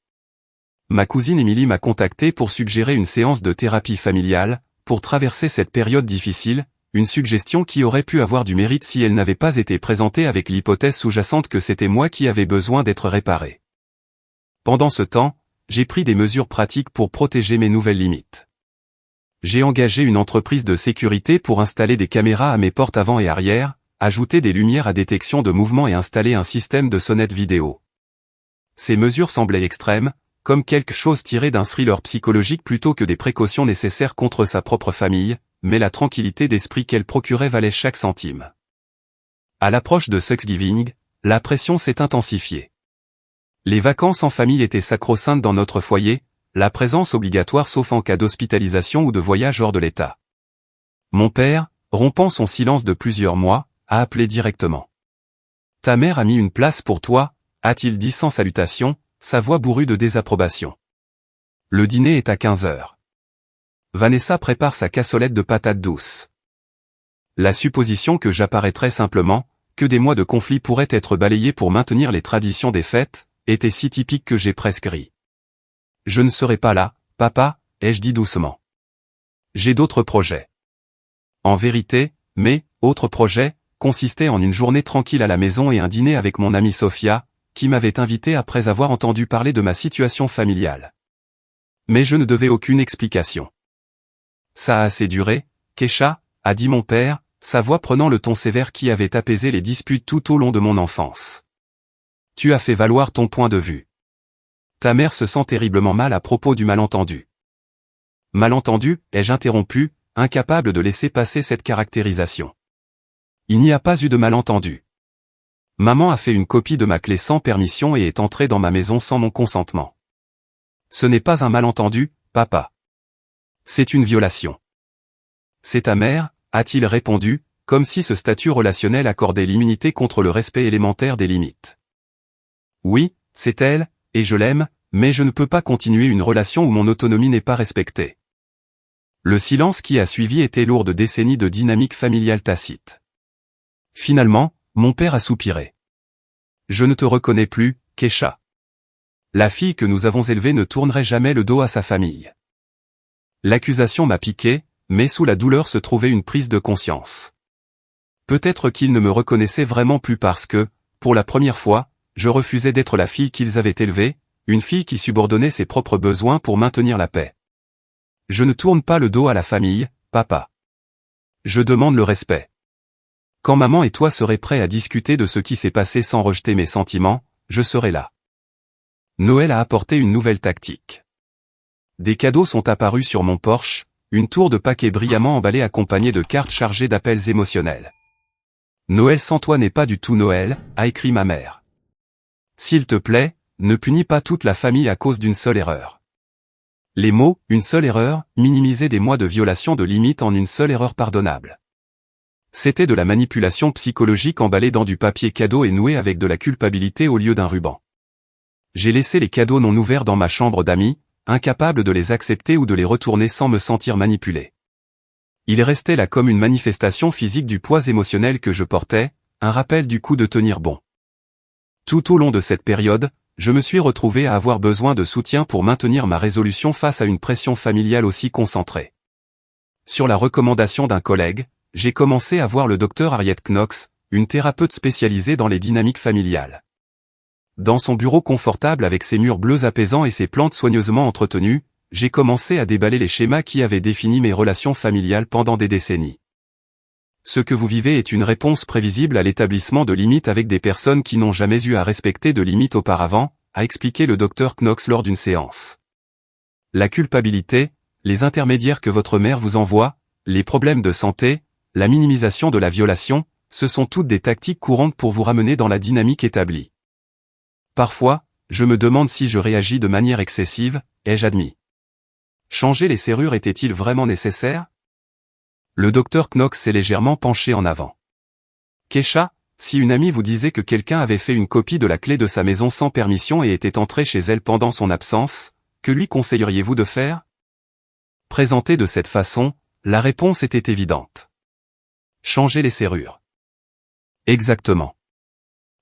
Ma cousine Émilie m'a contacté pour suggérer une séance de thérapie familiale, pour traverser cette période difficile, une suggestion qui aurait pu avoir du mérite si elle n'avait pas été présentée avec l'hypothèse sous-jacente que c'était moi qui avais besoin d'être réparé. Pendant ce temps, j'ai pris des mesures pratiques pour protéger mes nouvelles limites. J'ai engagé une entreprise de sécurité pour installer des caméras à mes portes avant et arrière, ajouter des lumières à détection de mouvement et installer un système de sonnette vidéo. Ces mesures semblaient extrêmes, comme quelque chose tiré d'un thriller psychologique plutôt que des précautions nécessaires contre sa propre famille, mais la tranquillité d'esprit qu'elle procurait valait chaque centime. À l'approche de Thanksgiving, la pression s'est intensifiée. Les vacances en famille étaient sacro-saintes dans notre foyer, la présence obligatoire sauf en cas d'hospitalisation ou de voyage hors de l'État. Mon père, rompant son silence de plusieurs mois, a appelé directement. « Ta mère a mis une place pour toi », a-t-il dit sans salutation, sa voix bourrue de désapprobation. Le dîner est à 15h. Vanessa prépare sa cassolette de patates douces. La supposition que j'apparaîtrais simplement, que des mois de conflit pourraient être balayés pour maintenir les traditions des fêtes, était si typique que j'ai presque ri. Je ne serai pas là, papa, ai-je dit doucement. J'ai d'autres projets. En vérité, mes autres projets consistaient en une journée tranquille à la maison et un dîner avec mon amie Sophia, qui m'avait invité après avoir entendu parler de ma situation familiale. Mais je ne devais aucune explication. Ça a assez duré, Kesha, a dit mon père, sa voix prenant le ton sévère qui avait apaisé les disputes tout au long de mon enfance. Tu as fait valoir ton point de vue. Ta mère se sent terriblement mal à propos du malentendu. Malentendu, ai-je interrompu, incapable de laisser passer cette caractérisation. Il n'y a pas eu de malentendu. Maman a fait une copie de ma clé sans permission et est entrée dans ma maison sans mon consentement. Ce n'est pas un malentendu, papa. C'est une violation. C'est ta mère, a-t-il répondu, comme si ce statut relationnel accordait l'immunité contre le respect élémentaire des limites. Oui, c'est elle, et je l'aime, mais je ne peux pas continuer une relation où mon autonomie n'est pas respectée. Le silence qui a suivi était lourd de décennies de dynamique familiale tacite. Finalement, mon père a soupiré. Je ne te reconnais plus, Kesha. La fille que nous avons élevée ne tournerait jamais le dos à sa famille. L'accusation m'a piqué, mais sous la douleur se trouvait une prise de conscience. Peut-être qu'ils ne me reconnaissaient vraiment plus parce que, pour la première fois, je refusais d'être la fille qu'ils avaient élevée, une fille qui subordonnait ses propres besoins pour maintenir la paix. Je ne tourne pas le dos à la famille, papa. Je demande le respect. Quand maman et toi serez prêts à discuter de ce qui s'est passé sans rejeter mes sentiments, je serai là. Noël a apporté une nouvelle tactique. Des cadeaux sont apparus sur mon porche, une tour de paquets brillamment emballée accompagnée de cartes chargées d'appels émotionnels. Noël sans toi n'est pas du tout Noël, a écrit ma mère. S'il te plaît, ne punis pas toute la famille à cause d'une seule erreur. Les mots « une seule erreur » minimisaient des mois de violation de limites en une seule erreur pardonnable. C'était de la manipulation psychologique emballée dans du papier cadeau et nouée avec de la culpabilité au lieu d'un ruban. J'ai laissé les cadeaux non ouverts dans ma chambre d'amis, incapable de les accepter ou de les retourner sans me sentir manipulé. Il restait là comme une manifestation physique du poids émotionnel que je portais, un rappel du coup de tenir bon. Tout au long de cette période, je me suis retrouvé à avoir besoin de soutien pour maintenir ma résolution face à une pression familiale aussi concentrée. Sur la recommandation d'un collègue, j'ai commencé à voir le docteur Harriet Knox, une thérapeute spécialisée dans les dynamiques familiales. Dans son bureau confortable avec ses murs bleus apaisants et ses plantes soigneusement entretenues, j'ai commencé à déballer les schémas qui avaient défini mes relations familiales pendant des décennies. Ce que vous vivez est une réponse prévisible à l'établissement de limites avec des personnes qui n'ont jamais eu à respecter de limites auparavant, a expliqué le docteur Knox lors d'une séance. La culpabilité, les intermédiaires que votre mère vous envoie, les problèmes de santé, la minimisation de la violation, ce sont toutes des tactiques courantes pour vous ramener dans la dynamique établie. Parfois, je me demande si je réagis de manière excessive, ai-je admis. Changer les serrures était-il vraiment nécessaire? Le docteur Knox s'est légèrement penché en avant. Keisha, si une amie vous disait que quelqu'un avait fait une copie de la clé de sa maison sans permission et était entré chez elle pendant son absence, que lui conseilleriez-vous de faire? Présenté de cette façon, la réponse était évidente. Changer les serrures. Exactement.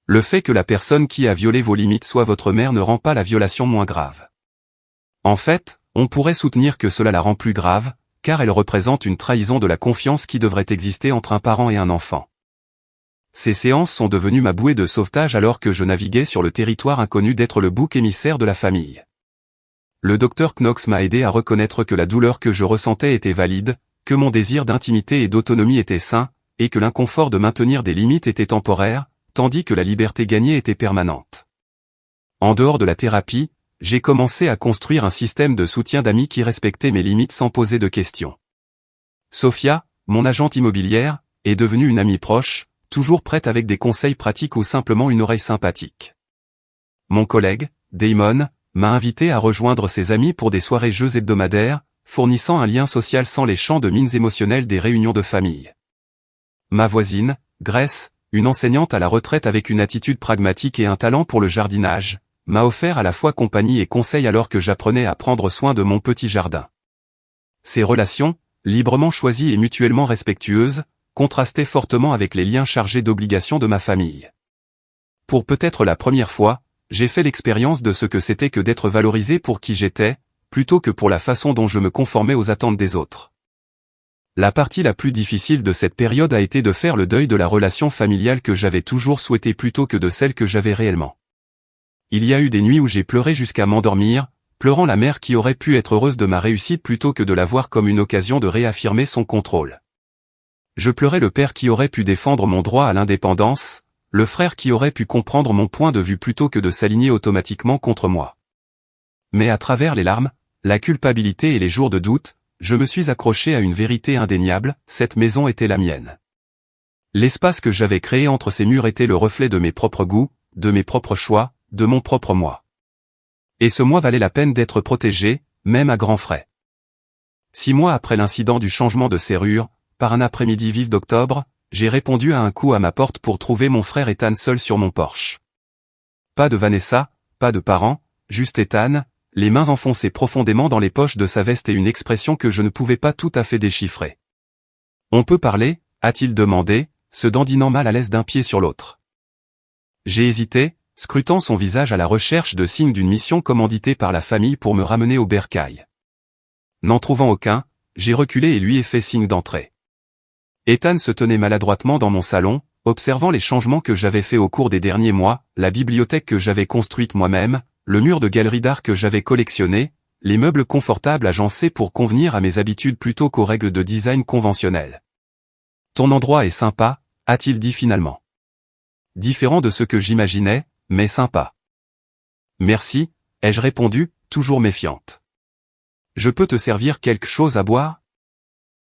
Le fait que la personne qui a violé vos limites soit votre mère ne rend pas la violation moins grave. En fait, on pourrait soutenir que cela la rend plus grave, car elle représente une trahison de la confiance qui devrait exister entre un parent et un enfant. Ces séances sont devenues ma bouée de sauvetage alors que je naviguais sur le territoire inconnu d'être le bouc émissaire de la famille. Le docteur Knox m'a aidé à reconnaître que la douleur que je ressentais était valide, que mon désir d'intimité et d'autonomie était sain, et que l'inconfort de maintenir des limites était temporaire, tandis que la liberté gagnée était permanente. En dehors de la thérapie, j'ai commencé à construire un système de soutien d'amis qui respectait mes limites sans poser de questions. Sophia, mon agente immobilière, est devenue une amie proche, toujours prête avec des conseils pratiques ou simplement une oreille sympathique. Mon collègue, Damon, m'a invité à rejoindre ses amis pour des soirées jeux hebdomadaires, fournissant un lien social sans les champs de mines émotionnelles des réunions de famille. Ma voisine, Grace, une enseignante à la retraite avec une attitude pragmatique et un talent pour le jardinage, m'a offert à la fois compagnie et conseil alors que j'apprenais à prendre soin de mon petit jardin. Ces relations, librement choisies et mutuellement respectueuses, contrastaient fortement avec les liens chargés d'obligations de ma famille. Pour peut-être la première fois, j'ai fait l'expérience de ce que c'était que d'être valorisé pour qui j'étais, plutôt que pour la façon dont je me conformais aux attentes des autres. La partie la plus difficile de cette période a été de faire le deuil de la relation familiale que j'avais toujours souhaitée plutôt que de celle que j'avais réellement. Il y a eu des nuits où j'ai pleuré jusqu'à m'endormir, pleurant la mère qui aurait pu être heureuse de ma réussite plutôt que de la voir comme une occasion de réaffirmer son contrôle. Je pleurais le père qui aurait pu défendre mon droit à l'indépendance, le frère qui aurait pu comprendre mon point de vue plutôt que de s'aligner automatiquement contre moi. Mais à travers les larmes, la culpabilité et les jours de doute, je me suis accroché à une vérité indéniable, cette maison était la mienne. L'espace que j'avais créé entre ces murs était le reflet de mes propres goûts, de mes propres choix, de mon propre moi. Et ce moi valait la peine d'être protégé, même à grands frais. 6 mois après l'incident du changement de serrure, par un après-midi vif d'octobre, j'ai répondu à un coup à ma porte pour trouver mon frère Ethan seul sur mon porche. Pas de Vanessa, pas de parents, juste Ethan, les mains enfoncées profondément dans les poches de sa veste et une expression que je ne pouvais pas tout à fait déchiffrer. « On peut parler ?» a-t-il demandé, se dandinant mal à l'aise d'un pied sur l'autre. J'ai hésité, scrutant son visage à la recherche de signes d'une mission commanditée par la famille pour me ramener au bercail. N'en trouvant aucun, j'ai reculé et lui ai fait signe d'entrer. Ethan se tenait maladroitement dans mon salon, observant les changements que j'avais faits au cours des derniers mois, la bibliothèque que j'avais construite moi-même, le mur de galerie d'art que j'avais collectionné, les meubles confortables agencés pour convenir à mes habitudes plutôt qu'aux règles de design conventionnelles. « Ton endroit est sympa », a-t-il dit finalement. Différent de ce que j'imaginais, mais sympa. Merci, ai-je répondu, toujours méfiante. Je peux te servir quelque chose à boire?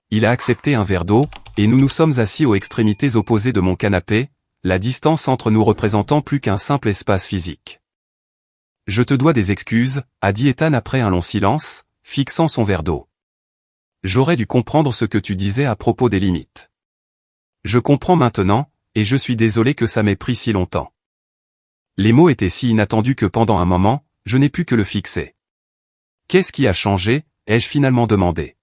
Il a accepté un verre d'eau, et nous nous sommes assis aux extrémités opposées de mon canapé, la distance entre nous représentant plus qu'un simple espace physique. Je te dois des excuses, a dit Ethan après un long silence, fixant son verre d'eau. J'aurais dû comprendre ce que tu disais à propos des limites. Je comprends maintenant, et je suis désolé que ça m'ait pris si longtemps. Les mots étaient si inattendus que pendant un moment, je n'ai pu que le fixer. Qu'est-ce qui a changé, ai-je finalement demandé.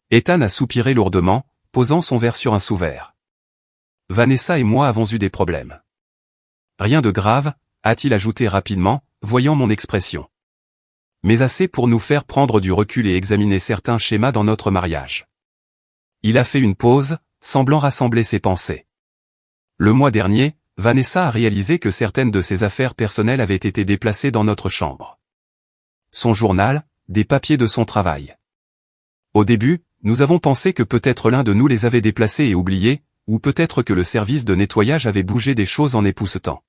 Ethan a soupiré lourdement, posant son verre sur un sous-verre. Vanessa et moi avons eu des problèmes. Rien de grave, a-t-il ajouté rapidement, voyant mon expression. Mais assez pour nous faire prendre du recul et examiner certains schémas dans notre mariage. Il a fait une pause, semblant rassembler ses pensées. Le mois dernier, Vanessa a réalisé que certaines de ses affaires personnelles avaient été déplacées dans notre chambre. Son journal, des papiers de son travail. Au début, nous avons pensé que peut-être l'un de nous les avait déplacés et oubliés, ou peut-être que le service de nettoyage avait bougé des choses en époussetant.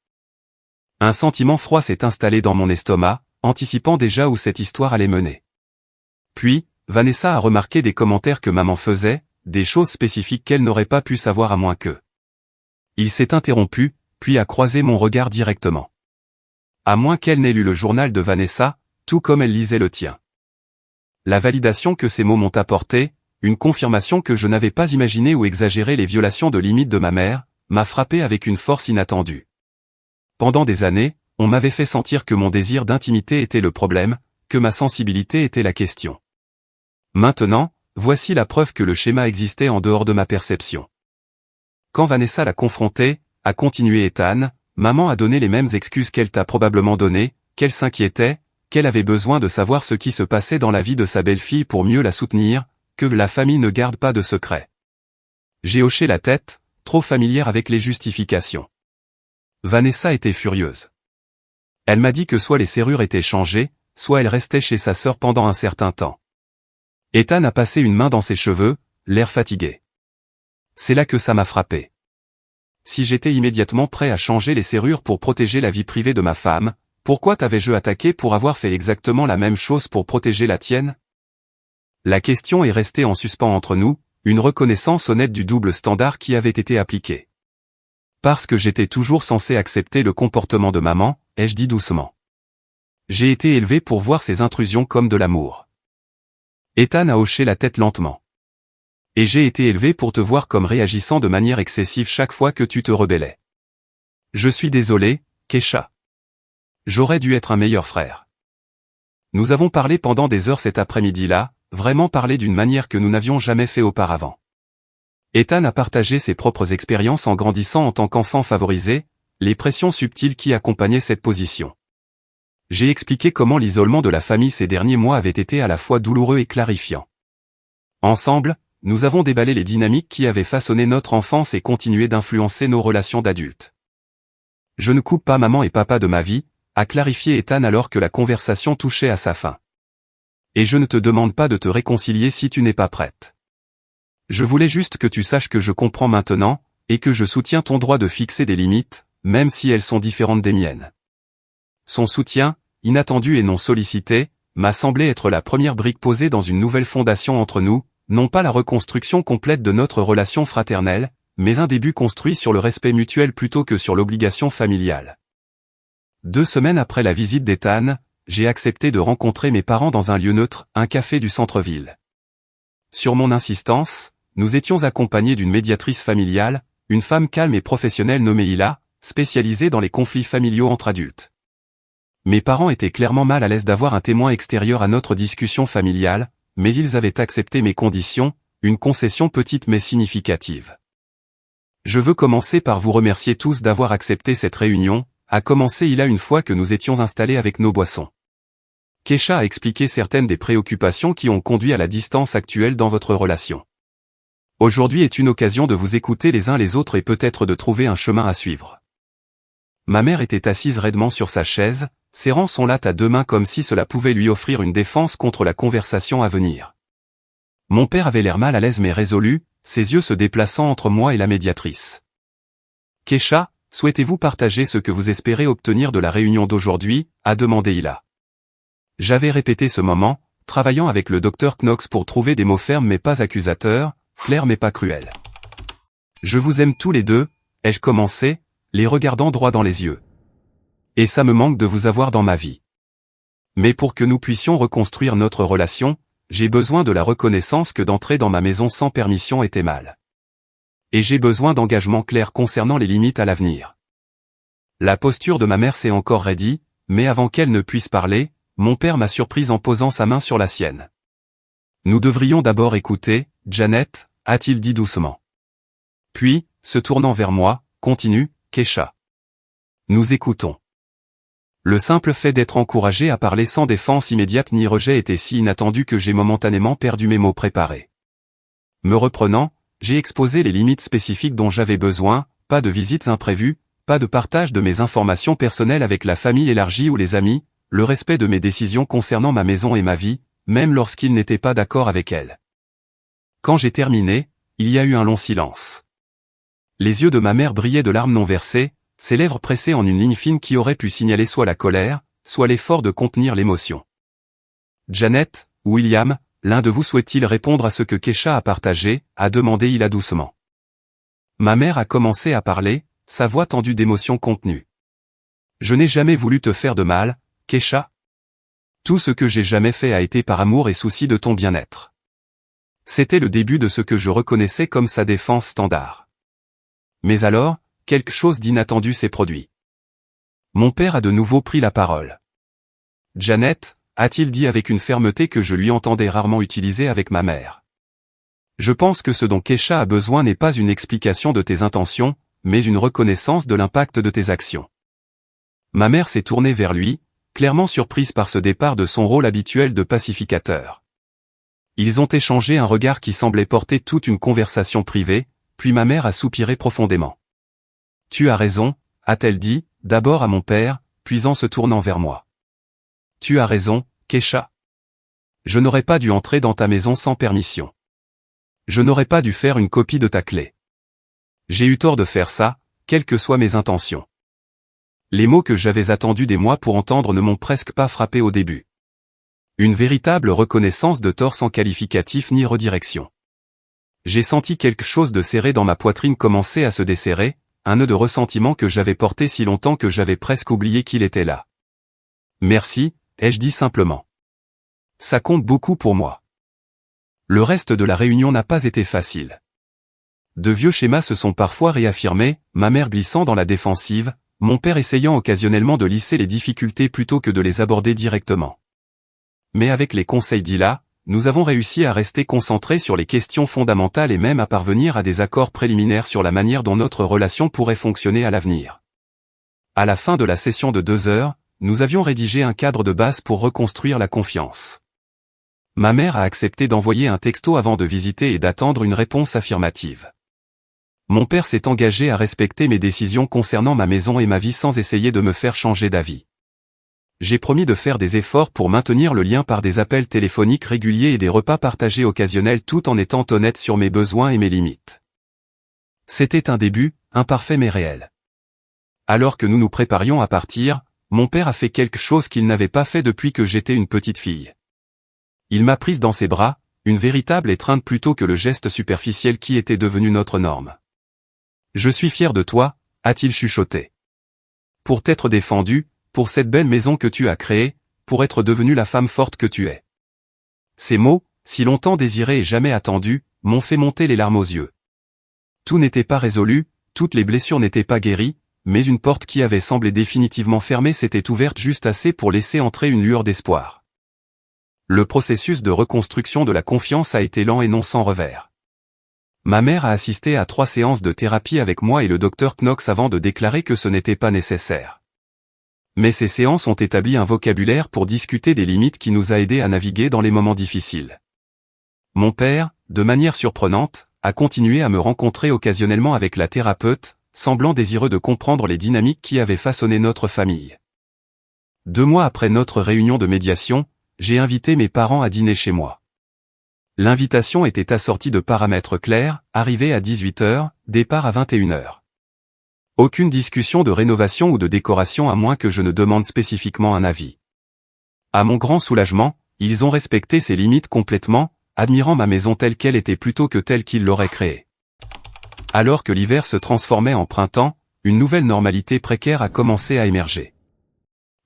Un sentiment froid s'est installé dans mon estomac, anticipant déjà où cette histoire allait mener. Puis, Vanessa a remarqué des commentaires que maman faisait, des choses spécifiques qu'elle n'aurait pas pu savoir à moins que. Il s'est interrompu, puis a croisé mon regard directement. À moins qu'elle n'ait lu le journal de Vanessa, tout comme elle lisait le tien. La validation que ces mots m'ont apporté, une confirmation que je n'avais pas imaginé ou exagéré les violations de limites de ma mère, m'a frappé avec une force inattendue. Pendant des années, on m'avait fait sentir que mon désir d'intimité était le problème, que ma sensibilité était la question. Maintenant, voici la preuve que le schéma existait en dehors de ma perception. Quand Vanessa l'a confronté, a continué Ethan, maman a donné les mêmes excuses qu'elle t'a probablement données, qu'elle s'inquiétait, qu'elle avait besoin de savoir ce qui se passait dans la vie de sa belle-fille pour mieux la soutenir, que la famille ne garde pas de secret. J'ai hoché la tête, trop familière avec les justifications. Vanessa était furieuse. Elle m'a dit que soit les serrures étaient changées, soit elle restait chez sa sœur pendant un certain temps. Ethan a passé une main dans ses cheveux, l'air fatigué. C'est là que ça m'a frappé. Si j'étais immédiatement prêt à changer les serrures pour protéger la vie privée de ma femme, pourquoi t'avais-je attaqué pour avoir fait exactement la même chose pour protéger la tienne? La question est restée en suspens entre nous, une reconnaissance honnête du double standard qui avait été appliqué. Parce que j'étais toujours censé accepter le comportement de maman, ai-je dit doucement. J'ai été élevé pour voir ces intrusions comme de l'amour. Ethan a hoché la tête lentement. Et j'ai été élevé pour te voir comme réagissant de manière excessive chaque fois que tu te rebellais. Je suis désolé, Kesha. J'aurais dû être un meilleur frère. Nous avons parlé pendant des heures cet après-midi-là, vraiment parlé d'une manière que nous n'avions jamais fait auparavant. Ethan a partagé ses propres expériences en grandissant en tant qu'enfant favorisé, les pressions subtiles qui accompagnaient cette position. J'ai expliqué comment l'isolement de la famille ces derniers mois avait été à la fois douloureux et clarifiant. Ensemble, nous avons déballé les dynamiques qui avaient façonné notre enfance et continué d'influencer nos relations d'adultes. Je ne coupe pas maman et papa de ma vie, a clarifié Ethan alors que la conversation touchait à sa fin. Et je ne te demande pas de te réconcilier si tu n'es pas prête. Je voulais juste que tu saches que je comprends maintenant, et que je soutiens ton droit de fixer des limites, même si elles sont différentes des miennes. Son soutien, inattendu et non sollicité, m'a semblé être la première brique posée dans une nouvelle fondation entre nous, non pas la reconstruction complète de notre relation fraternelle, mais un début construit sur le respect mutuel plutôt que sur l'obligation familiale. 2 semaines après la visite d'Ethan, j'ai accepté de rencontrer mes parents dans un lieu neutre, un café du centre-ville. Sur mon insistance, nous étions accompagnés d'une médiatrice familiale, une femme calme et professionnelle nommée Hila, spécialisée dans les conflits familiaux entre adultes. Mes parents étaient clairement mal à l'aise d'avoir un témoin extérieur à notre discussion familiale, mais ils avaient accepté mes conditions, une concession petite mais significative. Je veux commencer par vous remercier tous d'avoir accepté cette réunion, a commencé Hila une fois que nous étions installés avec nos boissons. Kesha a expliqué certaines des préoccupations qui ont conduit à la distance actuelle dans votre relation. Aujourd'hui est une occasion de vous écouter les uns les autres et peut-être de trouver un chemin à suivre. Ma mère était assise raidement sur sa chaise, serrant son latte à 2 mains comme si cela pouvait lui offrir une défense contre la conversation à venir. Mon père avait l'air mal à l'aise mais résolu, ses yeux se déplaçant entre moi et la médiatrice. Keisha, souhaitez-vous partager ce que vous espérez obtenir de la réunion d'aujourd'hui, a demandé Hila. J'avais répété ce moment, travaillant avec le Dr Knox pour trouver des mots fermes mais pas accusateurs, clairs mais pas cruels. Je vous aime tous les deux, ai-je commencé, les regardant droit dans les yeux. Et ça me manque de vous avoir dans ma vie. Mais pour que nous puissions reconstruire notre relation, j'ai besoin de la reconnaissance que d'entrer dans ma maison sans permission était mal. Et j'ai besoin d'engagements clairs concernant les limites à l'avenir. La posture de ma mère s'est encore raidie, mais avant qu'elle ne puisse parler, mon père m'a surprise en posant sa main sur la sienne. Nous devrions d'abord écouter, Janet, a-t-il dit doucement. Puis, se tournant vers moi, continue, Keisha. Nous écoutons. Le simple fait d'être encouragé à parler sans défense immédiate ni rejet était si inattendu que j'ai momentanément perdu mes mots préparés. Me reprenant, j'ai exposé les limites spécifiques dont j'avais besoin, pas de visites imprévues, pas de partage de mes informations personnelles avec la famille élargie ou les amis, le respect de mes décisions concernant ma maison et ma vie, même lorsqu'ils n'étaient pas d'accord avec elles. Quand j'ai terminé, il y a eu un long silence. Les yeux de ma mère brillaient de larmes non versées, ses lèvres pressées en une ligne fine qui aurait pu signaler soit la colère, soit l'effort de contenir l'émotion. Janet, William, l'un de vous souhaite-t-il répondre à ce que Keisha a partagé, a demandé Hila doucement. Ma mère a commencé à parler, sa voix tendue d'émotion contenue. Je n'ai jamais voulu te faire de mal, Keisha. Tout ce que j'ai jamais fait a été par amour et souci de ton bien-être. C'était le début de ce que je reconnaissais comme sa défense standard. Mais alors, quelque chose d'inattendu s'est produit. Mon père a de nouveau pris la parole. Janet, a-t-il dit avec une fermeté que je lui entendais rarement utiliser avec ma mère. Je pense que ce dont Keisha a besoin n'est pas une explication de tes intentions, mais une reconnaissance de l'impact de tes actions. Ma mère s'est tournée vers lui, clairement surprise par ce départ de son rôle habituel de pacificateur. Ils ont échangé un regard qui semblait porter toute une conversation privée, puis ma mère a soupiré profondément. Tu as raison, a-t-elle dit, d'abord à mon père, puis en se tournant vers moi. Tu as raison, Keisha. Je n'aurais pas dû entrer dans ta maison sans permission. Je n'aurais pas dû faire une copie de ta clé. J'ai eu tort de faire ça, quelles que soient mes intentions. Les mots que j'avais attendus des mois pour entendre ne m'ont presque pas frappé au début. Une véritable reconnaissance de tort sans qualificatif ni redirection. J'ai senti quelque chose de serré dans ma poitrine commencer à se desserrer, un nœud de ressentiment que j'avais porté si longtemps que j'avais presque oublié qu'il était là. Merci, ai-je dit simplement. Ça compte beaucoup pour moi. Le reste de la réunion n'a pas été facile. De vieux schémas se sont parfois réaffirmés, ma mère glissant dans la défensive, mon père essayant occasionnellement de lisser les difficultés plutôt que de les aborder directement. Mais avec les conseils d'Hila, nous avons réussi à rester concentrés sur les questions fondamentales et même à parvenir à des accords préliminaires sur la manière dont notre relation pourrait fonctionner à l'avenir. À la fin de la session de 2 heures, nous avions rédigé un cadre de base pour reconstruire la confiance. Ma mère a accepté d'envoyer un texto avant de visiter et d'attendre une réponse affirmative. Mon père s'est engagé à respecter mes décisions concernant ma maison et ma vie sans essayer de me faire changer d'avis. J'ai promis de faire des efforts pour maintenir le lien par des appels téléphoniques réguliers et des repas partagés occasionnels tout en étant honnête sur mes besoins et mes limites. C'était un début, imparfait mais réel. Alors que nous nous préparions à partir, mon père a fait quelque chose qu'il n'avait pas fait depuis que j'étais une petite fille. Il m'a prise dans ses bras, une véritable étreinte plutôt que le geste superficiel qui était devenu notre norme. Je suis fier de toi, a-t-il chuchoté. Pour t'être défendu, pour cette belle maison que tu as créée, pour être devenue la femme forte que tu es. Ces mots, si longtemps désirés et jamais attendus, m'ont fait monter les larmes aux yeux. Tout n'était pas résolu, toutes les blessures n'étaient pas guéries, mais une porte qui avait semblé définitivement fermée s'était ouverte juste assez pour laisser entrer une lueur d'espoir. Le processus de reconstruction de la confiance a été lent et non sans revers. Ma mère a assisté à 3 séances de thérapie avec moi et le Dr Knox avant de déclarer que ce n'était pas nécessaire. Mais ces séances ont établi un vocabulaire pour discuter des limites qui nous a aidés à naviguer dans les moments difficiles. Mon père, de manière surprenante, a continué à me rencontrer occasionnellement avec la thérapeute, semblant désireux de comprendre les dynamiques qui avaient façonné notre famille. 2 mois après notre réunion de médiation, j'ai invité mes parents à dîner chez moi. L'invitation était assortie de paramètres clairs, arrivée à 18 h, départ à 21 h. Aucune discussion de rénovation ou de décoration à moins que je ne demande spécifiquement un avis. À mon grand soulagement, ils ont respecté ces limites complètement, admirant ma maison telle qu'elle était plutôt que telle qu'ils l'auraient créée. Alors que l'hiver se transformait en printemps, une nouvelle normalité précaire a commencé à émerger.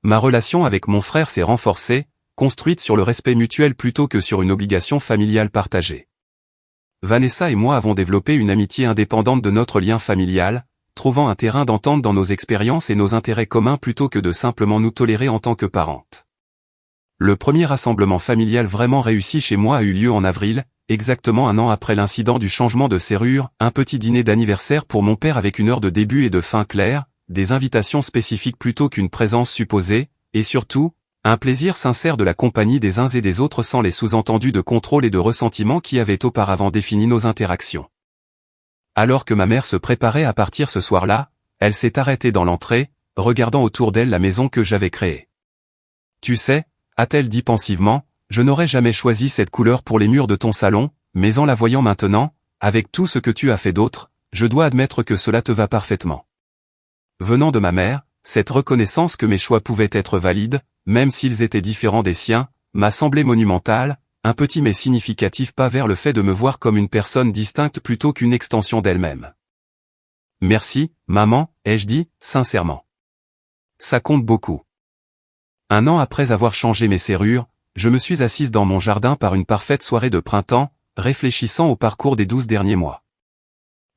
Ma relation avec mon frère s'est renforcée, construite sur le respect mutuel plutôt que sur une obligation familiale partagée. Vanessa et moi avons développé une amitié indépendante de notre lien familial, trouvant un terrain d'entente dans nos expériences et nos intérêts communs plutôt que de simplement nous tolérer en tant que parentes. Le premier rassemblement familial vraiment réussi chez moi a eu lieu en avril, exactement un an après l'incident du changement de serrure, un petit dîner d'anniversaire pour mon père avec une heure de début et de fin claire, des invitations spécifiques plutôt qu'une présence supposée, et surtout, un plaisir sincère de la compagnie des uns et des autres sans les sous-entendus de contrôle et de ressentiment qui avaient auparavant défini nos interactions. Alors que ma mère se préparait à partir ce soir-là, elle s'est arrêtée dans l'entrée, regardant autour d'elle la maison que j'avais créée. « Tu sais, a-t-elle dit pensivement, je n'aurais jamais choisi cette couleur pour les murs de ton salon, mais en la voyant maintenant, avec tout ce que tu as fait d'autre, je dois admettre que cela te va parfaitement. » Venant de ma mère, cette reconnaissance que mes choix pouvaient être valides, même s'ils étaient différents des siens, m'a semblé monumentale, un petit mais significatif pas vers le fait de me voir comme une personne distincte plutôt qu'une extension d'elle-même. « Merci, maman, ai-je dit, sincèrement. Ça compte beaucoup. » Un an après avoir changé mes serrures, je me suis assise dans mon jardin par une parfaite soirée de printemps, réfléchissant au parcours des 12 derniers mois.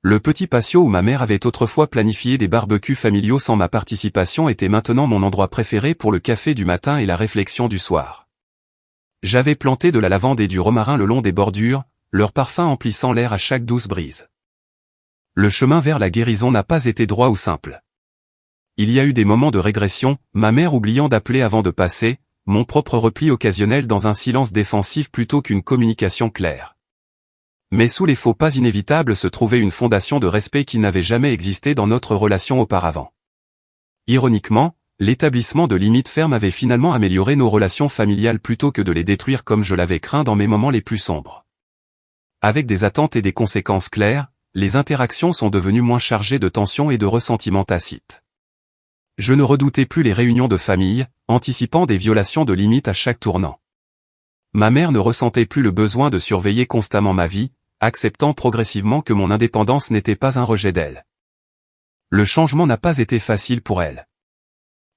Le petit patio où ma mère avait autrefois planifié des barbecues familiaux sans ma participation était maintenant mon endroit préféré pour le café du matin et la réflexion du soir. J'avais planté de la lavande et du romarin le long des bordures, leur parfum emplissant l'air à chaque douce brise. Le chemin vers la guérison n'a pas été droit ou simple. Il y a eu des moments de régression, ma mère oubliant d'appeler avant de passer, mon propre repli occasionnel dans un silence défensif plutôt qu'une communication claire. Mais sous les faux pas inévitables se trouvait une fondation de respect qui n'avait jamais existé dans notre relation auparavant. Ironiquement, l'établissement de limites fermes avait finalement amélioré nos relations familiales plutôt que de les détruire comme je l'avais craint dans mes moments les plus sombres. Avec des attentes et des conséquences claires, les interactions sont devenues moins chargées de tensions et de ressentiments tacites. Je ne redoutais plus les réunions de famille, anticipant des violations de limites à chaque tournant. Ma mère ne ressentait plus le besoin de surveiller constamment ma vie, acceptant progressivement que mon indépendance n'était pas un rejet d'elle. Le changement n'a pas été facile pour elle.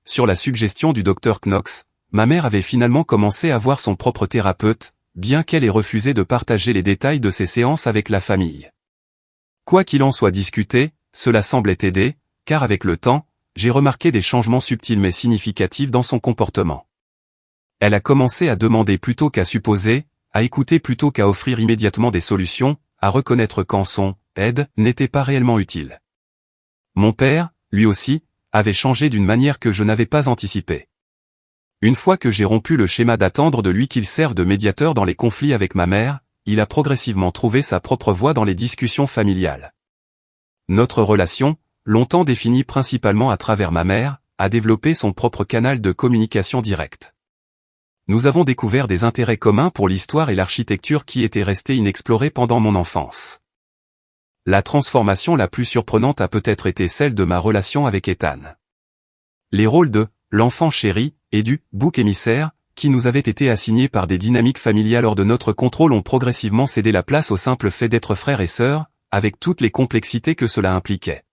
Sur la suggestion du docteur Knox, ma mère avait finalement commencé à voir son propre thérapeute, bien qu'elle ait refusé de partager les détails de ses séances avec la famille. Quoi qu'il en soit discuté, cela semblait aider, car avec le temps, j'ai remarqué des changements subtils mais significatifs dans son comportement. Elle a commencé à demander plutôt qu'à supposer, à écouter plutôt qu'à offrir immédiatement des solutions, à reconnaître quand son aide n'était pas réellement utile. Mon père, lui aussi, avait changé d'une manière que je n'avais pas anticipée. Une fois que j'ai rompu le schéma d'attendre de lui qu'il serve de médiateur dans les conflits avec ma mère, il a progressivement trouvé sa propre voie dans les discussions familiales. Notre relation, longtemps définie principalement à travers ma mère, a développé son propre canal de communication directe. Nous avons découvert des intérêts communs pour l'histoire et l'architecture qui étaient restés inexplorés pendant mon enfance. La transformation la plus surprenante a peut-être été celle de ma relation avec Ethan. Les rôles de l'enfant chéri et du bouc émissaire, qui nous avaient été assignés par des dynamiques familiales hors de notre contrôle ont progressivement cédé la place au simple fait d'être frères et sœurs, avec toutes les complexités que cela impliquait.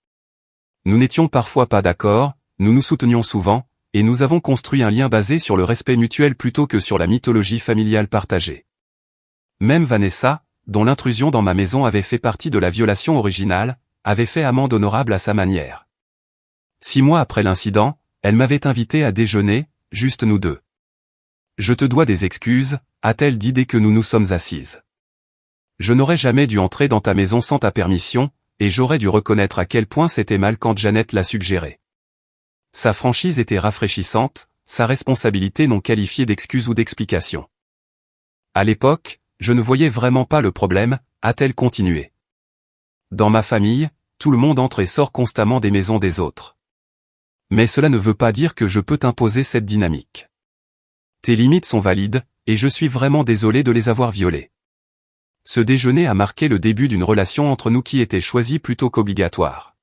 Nous n'étions parfois pas d'accord, nous nous soutenions souvent, et nous avons construit un lien basé sur le respect mutuel plutôt que sur la mythologie familiale partagée. Même Vanessa, dont l'intrusion dans ma maison avait fait partie de la violation originale, avait fait amende honorable à sa manière. 6 mois après l'incident, elle m'avait invité à déjeuner, juste nous deux. « Je te dois des excuses », a-t-elle dit dès que nous nous sommes assises. « Je n'aurais jamais dû entrer dans ta maison sans ta permission, et j'aurais dû reconnaître à quel point c'était mal quand Jeannette l'a suggéré. » Sa franchise était rafraîchissante, sa responsabilité non qualifiée d'excuse ou d'explication. À l'époque, je ne voyais vraiment pas le problème, a-t-elle continué. Dans ma famille, tout le monde entre et sort constamment des maisons des autres. Mais cela ne veut pas dire que je peux t'imposer cette dynamique. Tes limites sont valides, et je suis vraiment désolé de les avoir violées. Ce déjeuner a marqué le début d'une relation entre nous qui était choisie plutôt qu'obligatoire.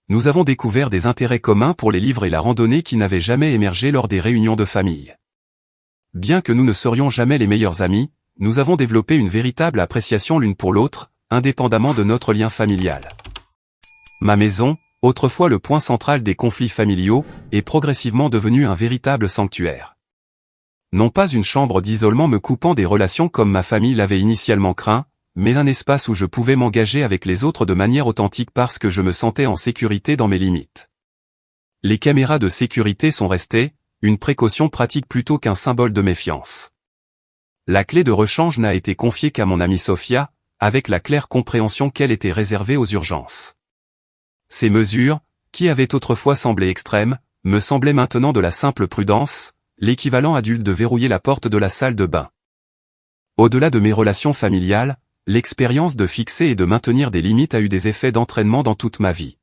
Nous avons découvert des intérêts communs pour les livres et la randonnée qui n'avaient jamais émergé lors des réunions de famille. Bien que nous ne serions jamais les meilleurs amis, nous avons développé une véritable appréciation l'une pour l'autre, indépendamment de notre lien familial. Ma maison, autrefois le point central des conflits familiaux, est progressivement devenue un véritable sanctuaire. Non pas une chambre d'isolement me coupant des relations comme ma famille l'avait initialement craint, mais un espace où je pouvais m'engager avec les autres de manière authentique parce que je me sentais en sécurité dans mes limites. Les caméras de sécurité sont restées, une précaution pratique plutôt qu'un symbole de méfiance. La clé de rechange n'a été confiée qu'à mon amie Sophia, avec la claire compréhension qu'elle était réservée aux urgences. Ces mesures, qui avaient autrefois semblé extrêmes, me semblaient maintenant de la simple prudence, l'équivalent adulte de verrouiller la porte de la salle de bain. Au-delà de mes relations familiales, l'expérience de fixer et de maintenir des limites a eu des effets d'entraînement dans toute ma vie.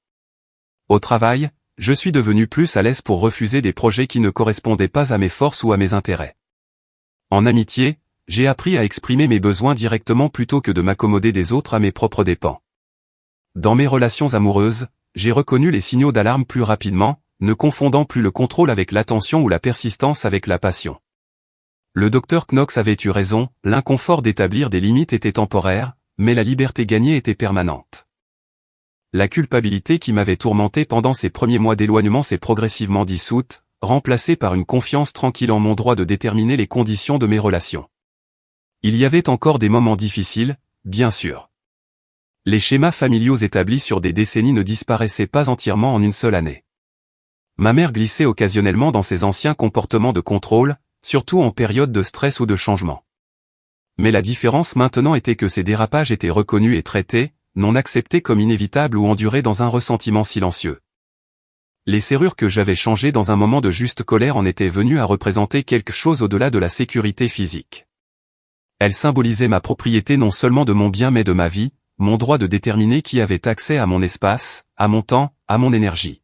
Au travail, je suis devenu plus à l'aise pour refuser des projets qui ne correspondaient pas à mes forces ou à mes intérêts. En amitié, j'ai appris à exprimer mes besoins directement plutôt que de m'accommoder des autres à mes propres dépens. Dans mes relations amoureuses, j'ai reconnu les signaux d'alarme plus rapidement, ne confondant plus le contrôle avec l'attention ou la persistance avec la passion. Le docteur Knox avait eu raison, l'inconfort d'établir des limites était temporaire, mais la liberté gagnée était permanente. La culpabilité qui m'avait tourmenté pendant ces premiers mois d'éloignement s'est progressivement dissoute, remplacée par une confiance tranquille en mon droit de déterminer les conditions de mes relations. Il y avait encore des moments difficiles, bien sûr. Les schémas familiaux établis sur des décennies ne disparaissaient pas entièrement en une seule année. Ma mère glissait occasionnellement dans ses anciens comportements de contrôle, surtout en période de stress ou de changement. Mais la différence maintenant était que ces dérapages étaient reconnus et traités, non acceptés comme inévitables ou endurés dans un ressentiment silencieux. Les serrures que j'avais changées dans un moment de juste colère en étaient venues à représenter quelque chose au-delà de la sécurité physique. Elles symbolisaient ma propriété non seulement de mon bien mais de ma vie, mon droit de déterminer qui avait accès à mon espace, à mon temps, à mon énergie.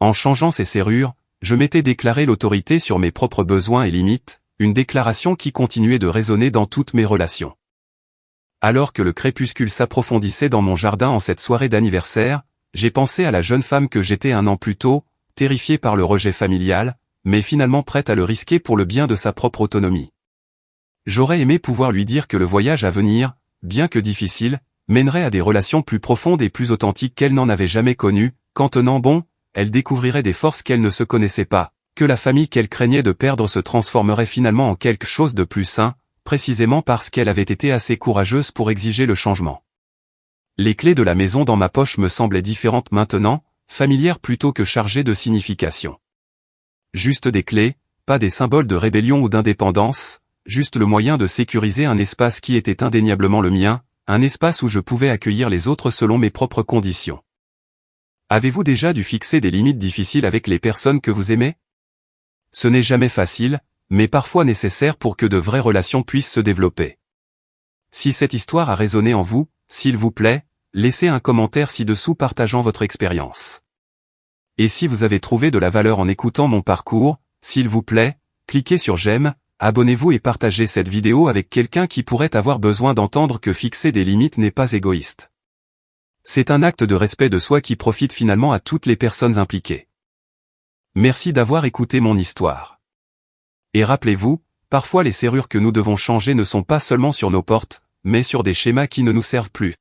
En changeant ces serrures, je m'étais déclaré l'autorité sur mes propres besoins et limites, une déclaration qui continuait de résonner dans toutes mes relations. Alors que le crépuscule s'approfondissait dans mon jardin en cette soirée d'anniversaire, j'ai pensé à la jeune femme que j'étais un an plus tôt, terrifiée par le rejet familial, mais finalement prête à le risquer pour le bien de sa propre autonomie. J'aurais aimé pouvoir lui dire que le voyage à venir, bien que difficile, mènerait à des relations plus profondes et plus authentiques qu'elle n'en avait jamais connues, qu'en tenant bon, elle découvrirait des forces qu'elle ne se connaissait pas, que la famille qu'elle craignait de perdre se transformerait finalement en quelque chose de plus sain, précisément parce qu'elle avait été assez courageuse pour exiger le changement. Les clés de la maison dans ma poche me semblaient différentes maintenant, familières plutôt que chargées de signification. Juste des clés, pas des symboles de rébellion ou d'indépendance, juste le moyen de sécuriser un espace qui était indéniablement le mien, un espace où je pouvais accueillir les autres selon mes propres conditions. Avez-vous déjà dû fixer des limites difficiles avec les personnes que vous aimez? Ce n'est jamais facile, mais parfois nécessaire pour que de vraies relations puissent se développer. Si cette histoire a résonné en vous, s'il vous plaît, laissez un commentaire ci-dessous partageant votre expérience. Et si vous avez trouvé de la valeur en écoutant mon parcours, s'il vous plaît, cliquez sur j'aime, abonnez-vous et partagez cette vidéo avec quelqu'un qui pourrait avoir besoin d'entendre que fixer des limites n'est pas égoïste. C'est un acte de respect de soi qui profite finalement à toutes les personnes impliquées. Merci d'avoir écouté mon histoire. Et rappelez-vous, parfois les serrures que nous devons changer ne sont pas seulement sur nos portes, mais sur des schémas qui ne nous servent plus.